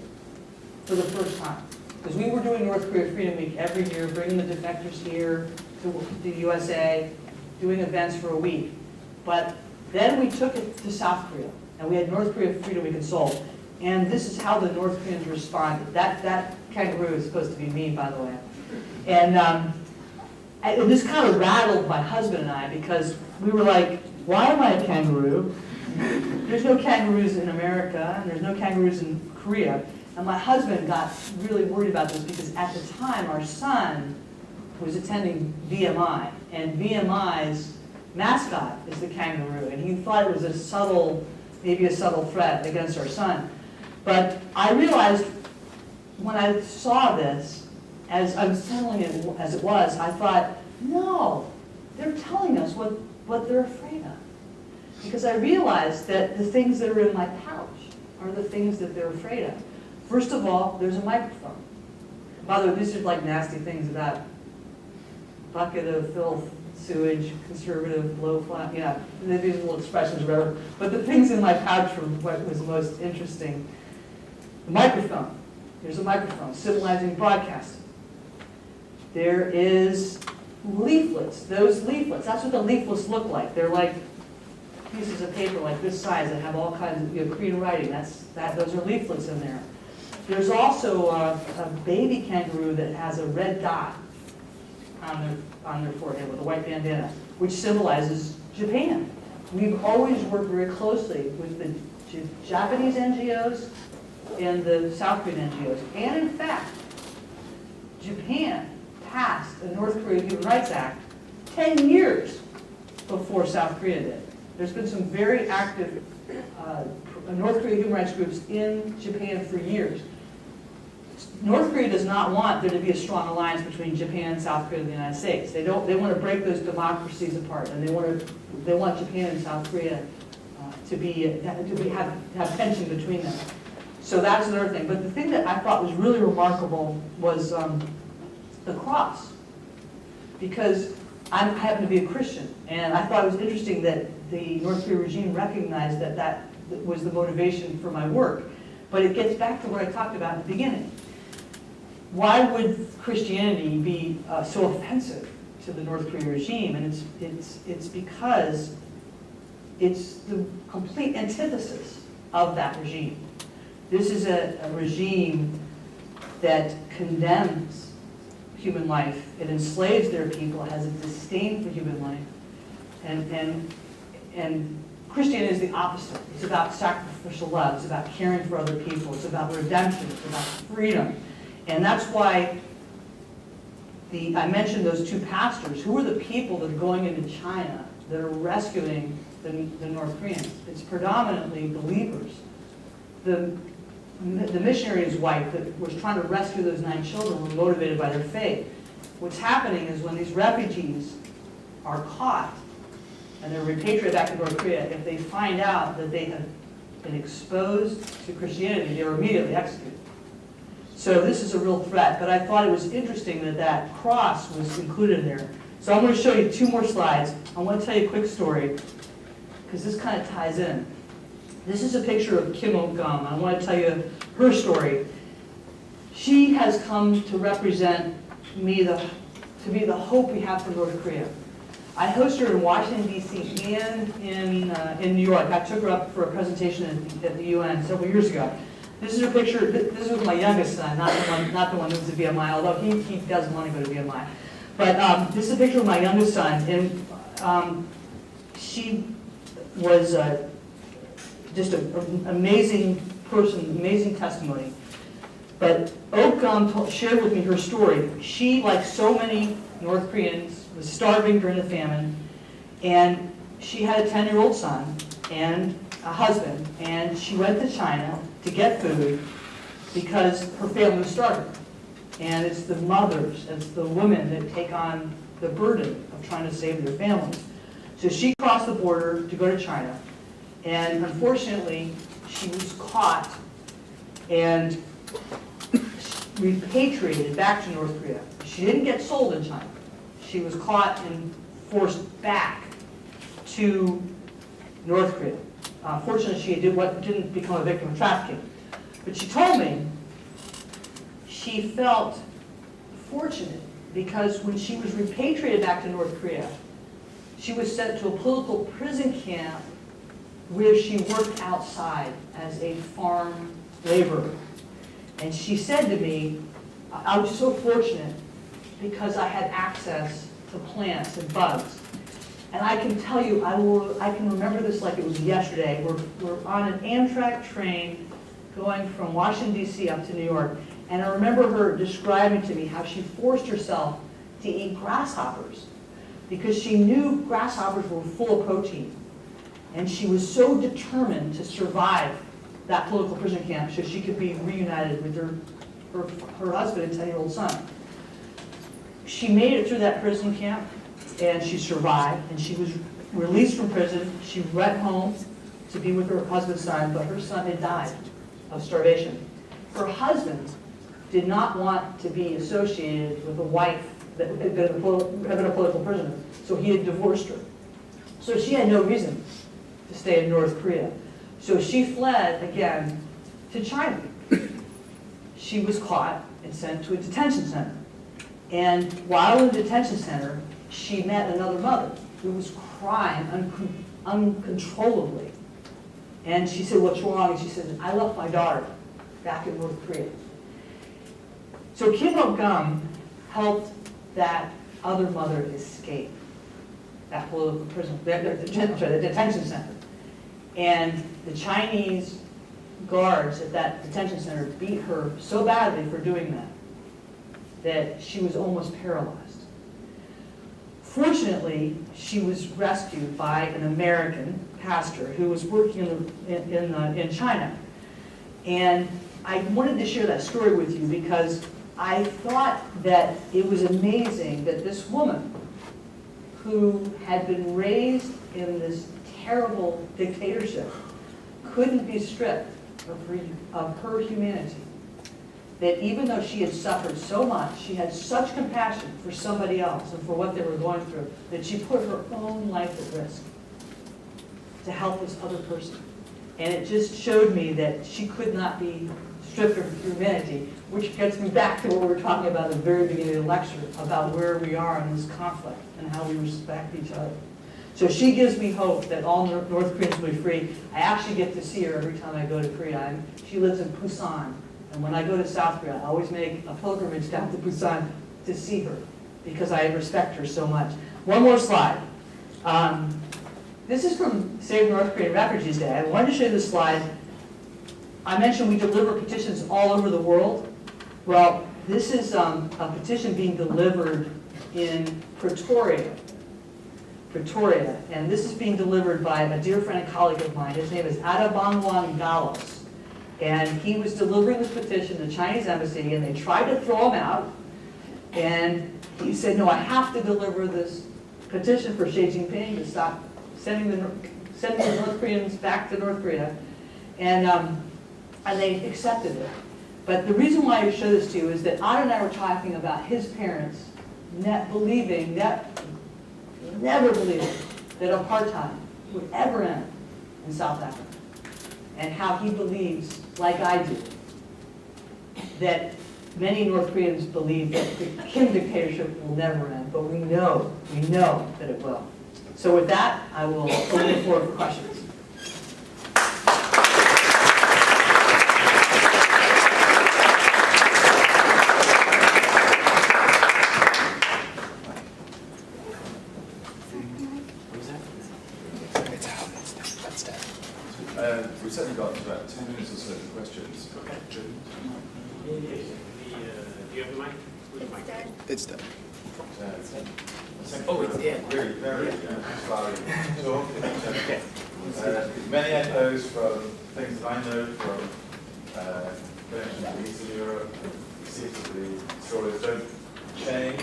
for the first time. Because we were doing North Korea Freedom Week every year, bringing the defectors here to the USA, doing events for a week. But then we took it to South Korea, and we had North Korea Freedom Week in Seoul. And this is how the North Koreans responded. That kangaroo is supposed to be me, by the way. And this kind of rattled my husband and I, because we were like, why am I a kangaroo? There's no kangaroos in America, and there's no kangaroos in Korea. And my husband got really worried about this because at the time our son was attending VMI, and VMI's mascot is the kangaroo, and he thought it was maybe a subtle threat against our son. But I realized when I saw this, as I was telling it as it was, I thought, no, they're telling us what they're afraid of. Because I realized that the things that are in my pouch are the things that they're afraid of. First of all, there's a microphone. By the way, these are like nasty things about bucket of filth, sewage, conservative, blowfly, yeah, these little expressions or whatever. But the things in my pouch were what was most interesting. The microphone. There's a microphone, civilizing broadcasting. There is leaflets. Those leaflets, that's what the leaflets look like. They're like pieces of paper like this size that have all kinds of Korean writing. Those are leaflets in there. There's also a baby kangaroo that has a red dot on their forehead with a white bandana, which symbolizes Japan. We've always worked very closely with the Japanese NGOs and the South Korean NGOs. And in fact, Japan passed the North Korea Human Rights Act 10 years before South Korea did. There's been some very active North Korea human rights groups in Japan for years. North Korea does not want there to be a strong alliance between Japan, South Korea, and the United States. They want to break those democracies apart, and they want Japan and South Korea to have tension between them. So that's another thing. But the thing that I thought was really remarkable was the cross, because I happen to be a Christian, and I thought it was interesting that the North Korea regime recognized that was the motivation for my work. But it gets back to what I talked about in the beginning. Why would Christianity be so offensive to the North Korea regime? And it's because it's the complete antithesis of that regime. This is a regime that condemns human life. It enslaves their people, has a disdain for human life. And Christianity is the opposite. It's about sacrificial love. It's about caring for other people. It's about redemption. It's about freedom. And that's why I mentioned those two pastors. Who are the people that are going into China that are rescuing the North Koreans? It's predominantly believers. The missionary's wife that was trying to rescue those 9 children were motivated by their faith. What's happening is when these refugees are caught and they're repatriated back to North Korea, if they find out that they have been exposed to Christianity, they are immediately executed. So this is a real threat, but I thought it was interesting that cross was included in there. So I'm going to show you 2 more slides. I want to tell you a quick story, because this kind of ties in. This is a picture of Kim Ok-gum. I want to tell you her story. She has come to represent me, to be the hope we have for North Korea. I hosted her in Washington, D.C. and in New York. I took her up for a presentation at the UN several years ago. This is a picture. This was my youngest son, not the one that was at VMI, although he doesn't want to go to VMI. But this is a picture of my youngest son, and she was just an amazing person, amazing testimony. But Ok-gum shared with me her story. She, like so many North Koreans, was starving during the famine, and she had a 10-year-old son and a husband, and she went to China to get food because her family was starving. And it's the mothers, it's the women that take on the burden of trying to save their families. So she crossed the border to go to China, and unfortunately, she was caught and repatriated back to North Korea. She didn't get sold in China. She was caught and forced back to North Korea. Fortunately, she didn't become a victim of trafficking. But she told me she felt fortunate because when she was repatriated back to North Korea, she was sent to a political prison camp where she worked outside as a farm laborer. And she said to me, I was so fortunate because I had access to plants and bugs. And I can tell you, I can remember this like it was yesterday. We're on an Amtrak train going from Washington, D.C. up to New York. And I remember her describing to me how she forced herself to eat grasshoppers because she knew grasshoppers were full of protein. And she was so determined to survive that political prison camp so she could be reunited with her husband and 10-year-old son. She made it through that prison camp, and she survived, and she was released from prison. She went home to be with her husband's son, but her son had died of starvation. Her husband did not want to be associated with a wife that had been a political prisoner, so he had divorced her. So she had no reason to stay in North Korea. So she fled again to China. She was caught and sent to a detention center. And while in the detention center, she met another mother who was crying uncontrollably. And she said, "What's wrong?" And she said, "I left my daughter back in North Korea." So Kim Il-gum helped that other mother escape that political prison, the detention center. And the Chinese guards at that detention center beat her so badly for doing that she was almost paralyzed. Fortunately, she was rescued by an American pastor who was working in China. And I wanted to share that story with you because I thought that it was amazing that this woman who had been raised in this terrible dictatorship couldn't be stripped of her humanity. That even though she had suffered so much, she had such compassion for somebody else and for what they were going through, that she put her own life at risk to help this other person. And it just showed me that she could not be stripped of her humanity, which gets me back to what we were talking about at the very beginning of the lecture, about where we are in this conflict and how we respect each other. So she gives me hope that all North Koreans will be free. I actually get to see her every time I go to Korea. She lives in Busan. And when I go to South Korea, I always make a pilgrimage down to Busan to see her because I respect her so much. One more slide. This is from Save North Korean Refugees Day. I wanted to show you this slide. I mentioned we deliver petitions all over the world. Well, this is a petition being delivered in Pretoria, and this is being delivered by a dear friend and colleague of mine. His name is Adabangwan Galos. And he was delivering this petition to the Chinese embassy, and they tried to throw him out. And he said, "No, I have to deliver this petition for Xi Jinping to stop sending the North Koreans back to North Korea." And they accepted it. But the reason why I show this to you is that Otto and I were talking about his parents never believing that apartheid would ever end in South Africa. And how he believes, like I do, that many North Koreans believe that the Kim dictatorship will never end, but we know that it will. So with that, I will open the floor for questions. We've certainly got about 10 minutes or so for questions. Okay. Do you have the mic? Where's the mic? It's done. Oh, it's in. Really very slow talk. Many echoes from things that I know from connections to Eastern Europe, seems to be stories don't change,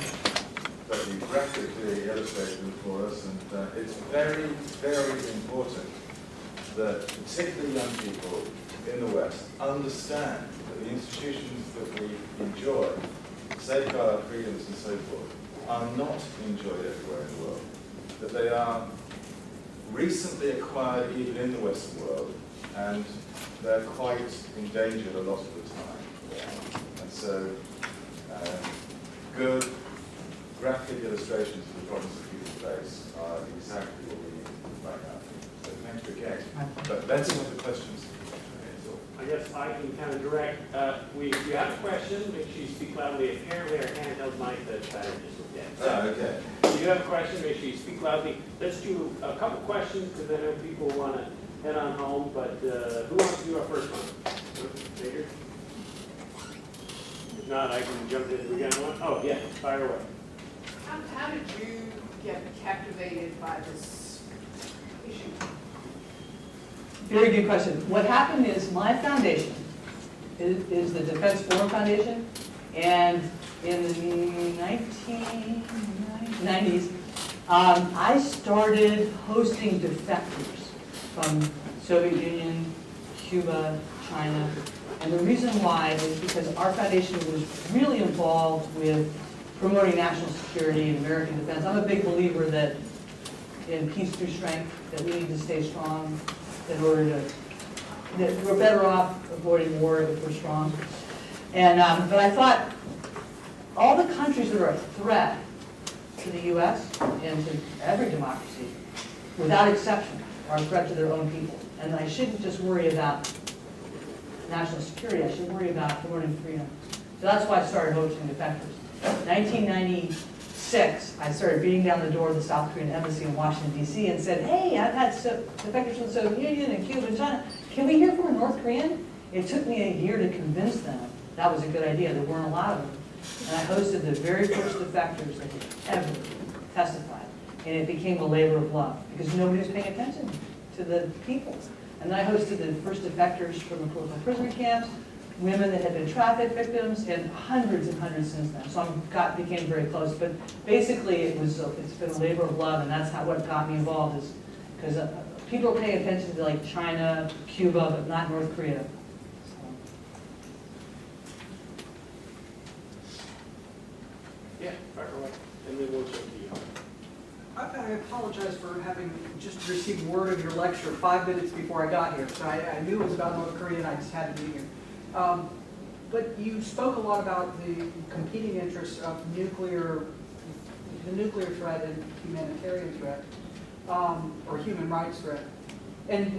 but you graphically illustrated them for us, and it's very, very important that particularly young people in the West understand that the institutions that we enjoy, safeguard our freedoms and so forth, are not enjoyed everywhere in the world. That they are recently acquired even in the Western world, and they're quite endangered a lot of the time. And so, good graphic illustrations of the problems that people face are exactly what we need right now. So thank you again. But let's have the questions. I guess I can kind of direct, if you have a question, make sure you speak loudly. Apparently our handheld mic that battery just looked at. Okay. If you have a question, make sure you speak loudly. Let's do a couple questions because I know people want to head on home, but who wants to do our first one? Peter? If not, I can jump in. We got one? Oh, yeah, fire away. How did you get captivated by this issue? Very good question. What happened is my foundation is the Defense Forum Foundation, and in the 1990s, I started hosting defectors from Soviet Union, Cuba, China, and the reason why is because our foundation was really involved with promoting national security and American defense. I'm a big believer that in peace through strength, that we need to stay strong in order to, that we're better off avoiding war if we're strong. And, but I thought all the countries that are a threat to the U.S. and to every democracy, without exception, are a threat to their own people. And I shouldn't just worry about national security, I should worry about promoting freedom. So that's why I started hosting Defectors. 1996, I started beating down the door of the South Korean embassy in Washington, D.C. and said, hey, I've had defectors from the Soviet Union and Cuba and China. Can we hear from a North Korean? It took me a year to convince them that was a good idea. There weren't a lot of them. And I hosted the very first defectors that had ever testified. And it became a labor of love because nobody was paying attention to the people. And I hosted the first defectors from the political prisoner camps, women that had been trafficked victims, and hundreds since then. So I became very close. But basically, it's been a labor of love, and that's what got me involved. Is because people are paying attention to like China, Cuba, but not North Korea. Yeah, fire away. And then we'll jump to you. I apologize for having just received word of your lecture 5 minutes before I got here. So I knew it was about North Korea and I just had to be here. But you spoke a lot about the competing interests of the nuclear threat and humanitarian threat, or human rights threat. And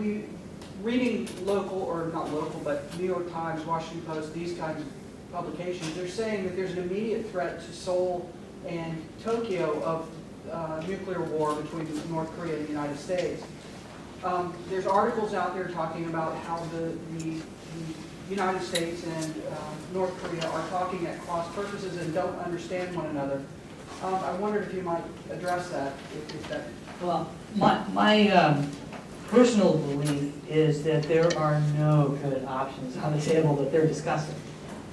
reading local, or not local, but New York Times, Washington Post, these kinds of publications, they're saying that there's an immediate threat to Seoul and Tokyo of nuclear war between North Korea and the United States. There's articles out there talking about how the United States and North Korea are talking at cross purposes and don't understand one another. I wondered if you might address that. Well, my personal belief is that there are no good options on the table that they're discussing.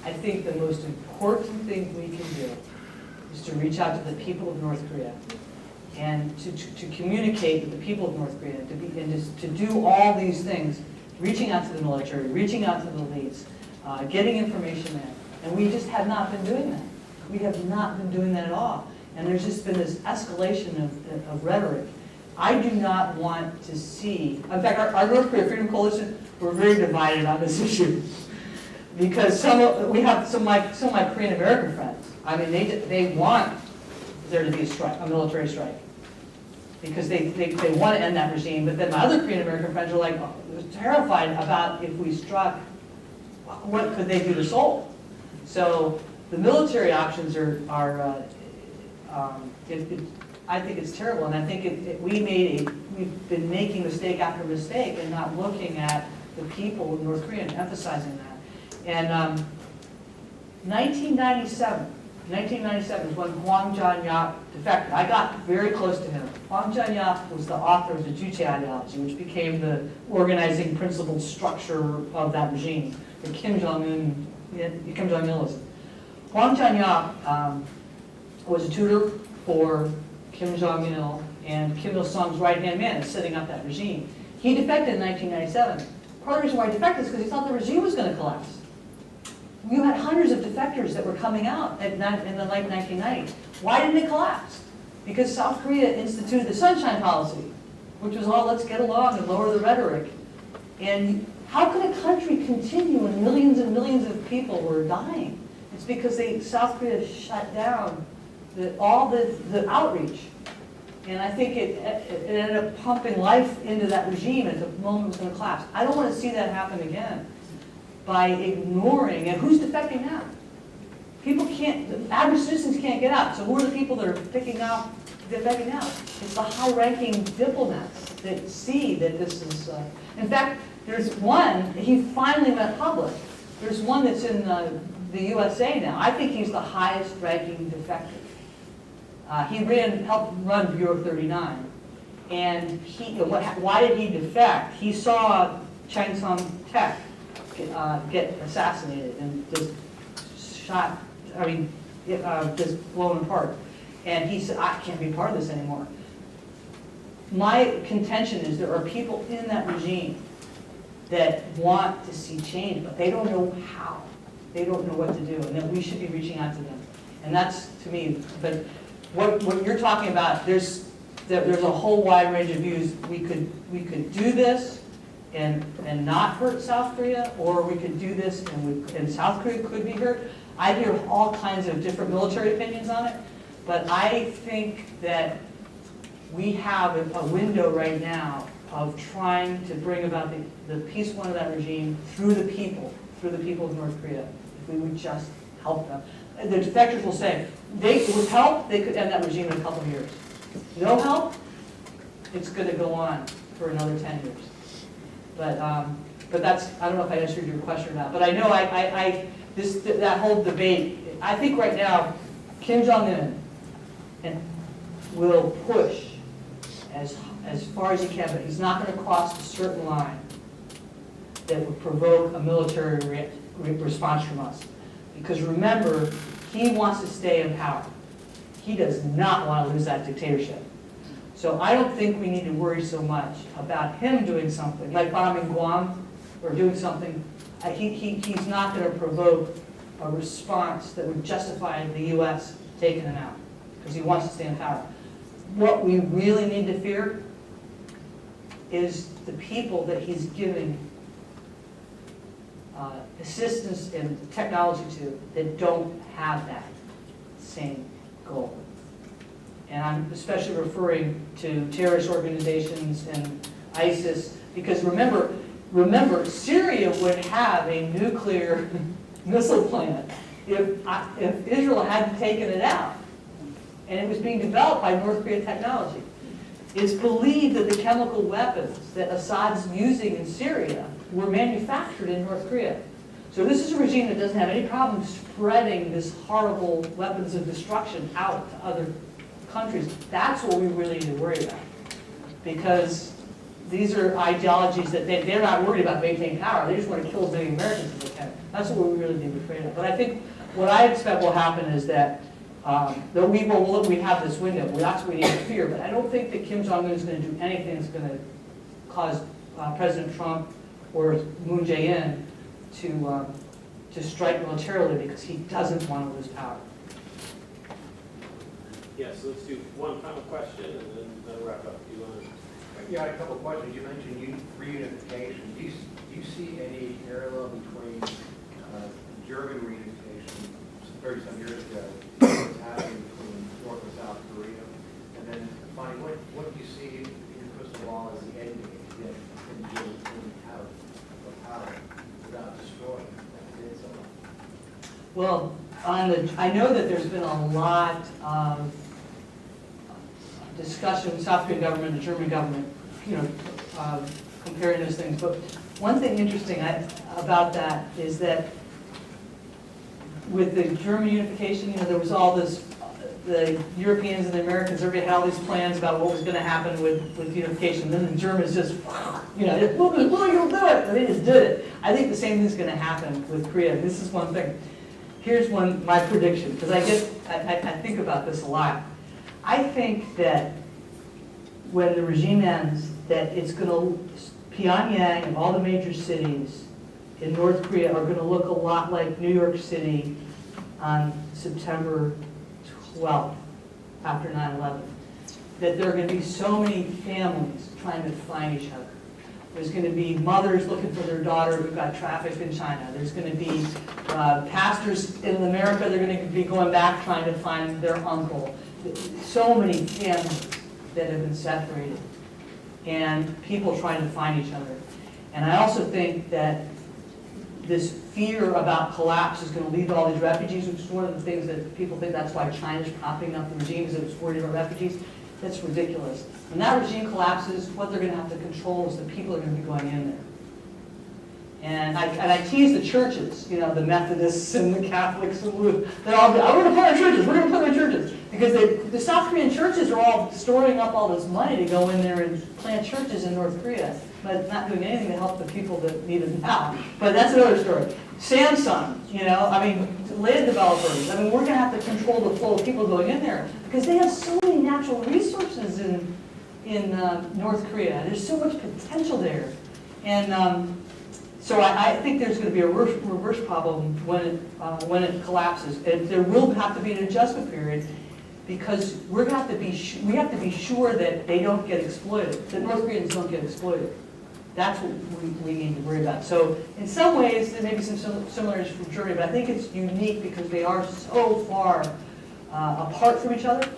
I think the most important thing we can do is to reach out to the people of North Korea and to communicate with the people of North Korea, to do all these things, reaching out to the military, reaching out to the elites, getting information in. And we just have not been doing that. We have not been doing that at all. And there's just been this escalation of rhetoric. I do not want to see, in fact, our North Korea Freedom Coalition, we're very divided on this issue. Because we have some of my Korean American friends. I mean, they want there to be a strike, a military strike, because they want to end that regime. But then my other Korean American friends are like terrified about if we struck, what could they do to Seoul? So the military options I think it's terrible, and I think we've been making mistake after mistake and not looking at the people of North Korea and emphasizing that. And 1997 is when Hwang Jun-yap defected. I got very close to him. Hwang Jun-yap was the author of the Juche ideology, which became the organizing principle structure of that regime, the Kim Jong-ilism. Hwang Chang-yap was a tutor for Kim Jong-il, and Kim Il-sung's right-hand man is setting up that regime. He defected in 1997. Part of the reason why he defected is because he thought the regime was going to collapse. You had hundreds of defectors that were coming out in the late 1990s. Why didn't it collapse? Because South Korea instituted the Sunshine Policy, which was all let's get along and lower the rhetoric. And how could a country continue when millions and millions of people were dying? It's because South Korea shut down all the outreach. And I think it ended up pumping life into that regime at the moment it was going to collapse. I don't want to see that happen again by ignoring, and who's defecting now? People can't, the average citizens can't get out. So who are the people that are defecting out? It's the high-ranking diplomats that see that this is, in fact, there's one, he finally went public. There's one that's in the USA now. I think he's the highest-ranking defector. He helped run Bureau 39. And why did he defect? He saw Chang Sung-tek get assassinated and just just blown apart. And he said, I can't be part of this anymore. My contention is there are people in that regime that want to see change, but they don't know how. They don't know what to do, and that we should be reaching out to them. And that's, to me, but what you're talking about, there's a whole wide range of views. We could do this and not hurt South Korea, or we could do this and South Korea could be hurt. I hear all kinds of different military opinions on it, but I think that we have a window right now of trying to bring about the peaceful end of that regime through the people of North Korea, if we would just help them. The defectors will say, with help, they could end that regime in a couple of years. No help, it's going to go on for another 10 years. But that's, I don't know if I answered your question or not, but I know that whole debate, I think right now, Kim Jong-un will push as far as he can, but he's not going to cross a certain line that would provoke a military response from us. Because remember, he wants to stay in power. He does not want to lose that dictatorship. So I don't think we need to worry so much about him doing something, like bombing Guam or doing something. He's not going to provoke a response that would justify the U.S. taking him out, because he wants to stay in power. What we really need to fear is the people that he's giving assistance and technology to that don't have that same goal. And I'm especially referring to terrorist organizations and ISIS, because remember, Syria would have a nuclear missile plant if Israel hadn't taken it out. And it was being developed by North Korea technology. It's believed that the chemical weapons that Assad's using in Syria were manufactured in North Korea. So this is a regime that doesn't have any problem spreading this horrible weapons of destruction out to other countries. That's what we really need to worry about. Because these are ideologies that they're not worried about maintaining power. They just want to kill as many Americans as they can. That's what we really need to be afraid of. But I think what I expect will happen is that we have this window. Well, that's what we need to fear. But I don't think that Kim Jong-un is going to do anything that's going to cause President Trump or Moon Jae-in to strike militarily, because he doesn't want to lose power. Yes, let's do one final question and then wrap up. Do you want to? Yeah, a couple of questions. You mentioned reunification. Do you see any parallel between German reunification 30-some years ago, what's happening between North and South Korea? And then finally, what do you see in your crystal ball as the end game to get Kim Jong-un out of power without destroying that peninsula? Well, I know that there's been a lot of discussion with the South Korean government and the German government, comparing those things. But one thing interesting about that is that with the German unification, there was all this, the Europeans and the Americans, everybody had all these plans about what was going to happen with unification. Then the Germans just, you'll do it. And they just did it. I think the same thing's going to happen with Korea. This is one thing. here's my prediction, because I think about this a lot. I think that when the regime ends, that it's going to, Pyongyang and all the major cities in North Korea are going to look a lot like New York City on September 12th, after 9/11. That there are going to be so many families trying to find each other. There's going to be mothers looking for their daughter who got trafficked in China. There's going to be pastors in America, they're going to be going back trying to find their uncle. So many families that have been separated, and people trying to find each other. And I also think that this fear about collapse is going to lead to all these refugees, which is one of the things that people think that's why China's propping up the regime, is that it's worried about refugees. That's ridiculous. When that regime collapses, what they're going to have to control is the people that are going to be going in there. And I tease the churches, the Methodists and the Catholics and they're all, we're going to put our churches, we're going to put our churches. Because the South Korean churches are all storing up all this money to go in there and plant churches in North Korea, but not doing anything to help the people that need it now. But that's another story. Samsung, land developers, we're going to have to control the flow of people going in there because they have so many natural resources in North Korea. There's so much potential there. And so I think there's going to be a reverse problem when it collapses. And there will have to be an adjustment period because we have to be sure that they don't get exploited, that North Koreans don't get exploited. That's what we need to worry about. So in some ways, there may be some similarities from Germany, but I think it's unique because they are so far apart from each other.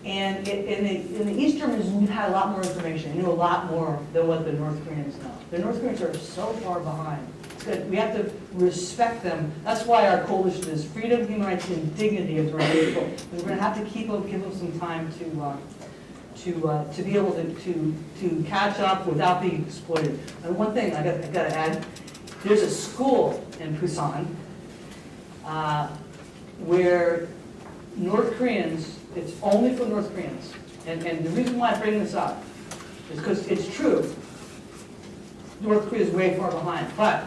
And in the East Germans had a lot more information, knew a lot more than what the North Koreans know. The North Koreans are so far behind. It's good. We have to respect them. That's why our coalition is freedom, human rights, and dignity of the people. We're going to have to give them some time to be able to catch up without being exploited. And one thing I got to add, there's a school in Busan where North Koreans, it's only for North Koreans. And the reason why I bring this up is because it's true. North Korea is way far behind. But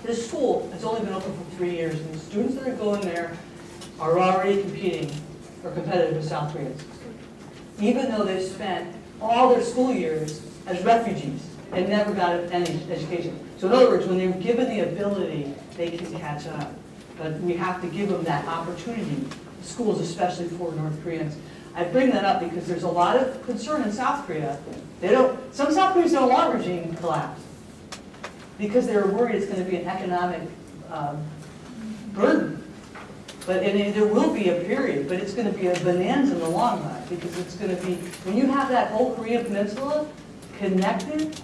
this school has only been open for 3 years, and the students that are going there are already competing or competitive with South Koreans, even though they've spent all their school years as refugees and never got any education. So in other words, when they're given the ability, they can catch up. But we have to give them that opportunity, schools especially for North Koreans. I bring that up because there's a lot of concern in South Korea. Some South Koreans don't want regime collapse because they're worried it's going to be an economic burden. But there will be a period, but it's going to be a bonanza in the long run because it's going to be, when you have that whole Korean peninsula connected,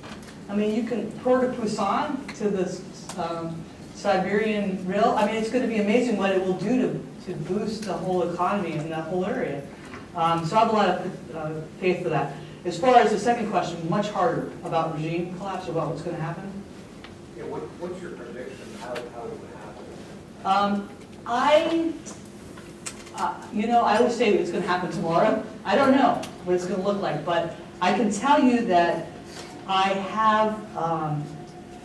you can pour to Busan to the Siberian rail. It's going to be amazing what it will do to boost the whole economy in that whole area. So I have a lot of faith for that. As far as the second question, much harder about regime collapse, about what's going to happen. Yeah, what's your prediction? How it would happen? I always say it's going to happen tomorrow. I don't know what it's going to look like, but I can tell you that I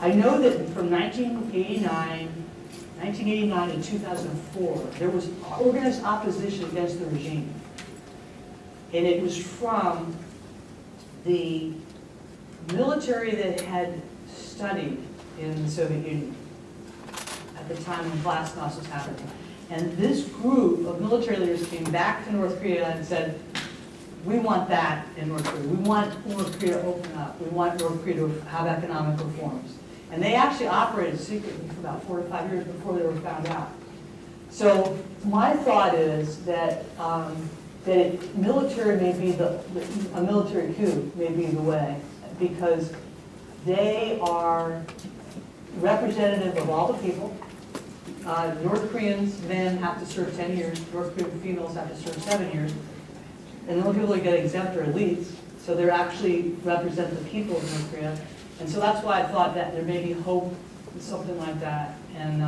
know that from 1989 to 2004, there was organized opposition against the regime. And it was from the military that had studied in the Soviet Union at the time when Glasnost was happening. And this group of military leaders came back to North Korea and said, we want that in North Korea. We want North Korea to open up. We want North Korea to have economic reforms. And they actually operated secretly for about 4 to 5 years before they were found out. So my thought is that military may be a military coup may be the way, because they are representative of all the people. North Koreans men have to serve 10 years, North Korean females have to serve 7 years, and the only people that get exempt are elites, so they actually represent the people of North Korea. And so that's why I thought that there may be hope in something like that and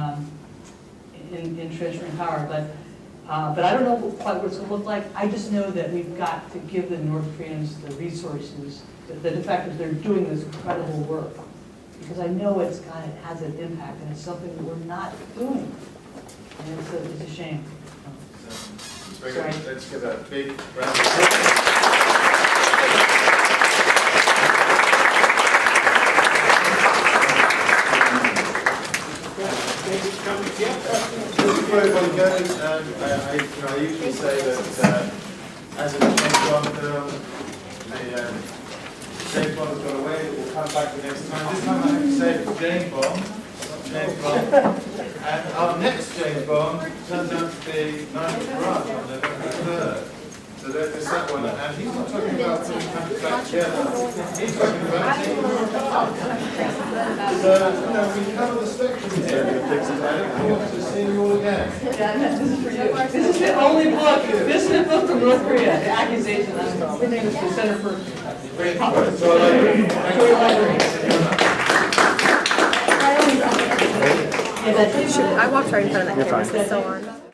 in transferring power. But I don't know quite what it's going to look like. I just know that we've got to give the North Koreans the resources, the defectors. They're doing this incredible work. Because I know it has an impact, and it's something that we're not doing. And it's a shame. It's very good. Let's give a big round of applause. Just before everybody goes, I usually say that as a James Bond film, James Bond has got away, it will come back the next time. This time I have to say it's James Bond, not James Bond. And our next James Bond turns out to be Nigel Farage on November 3rd. So there's that one. And he's not talking about putting countries back together. He's talking about taking more apart. So, we cover the spectrum here. I look forward to seeing you all again. Yeah, this is for you. This is the only book, this is the book from North Korea, the accusation. The name is the Center for Great. So thank you very much. I walked right in front of that camera, so it's still on.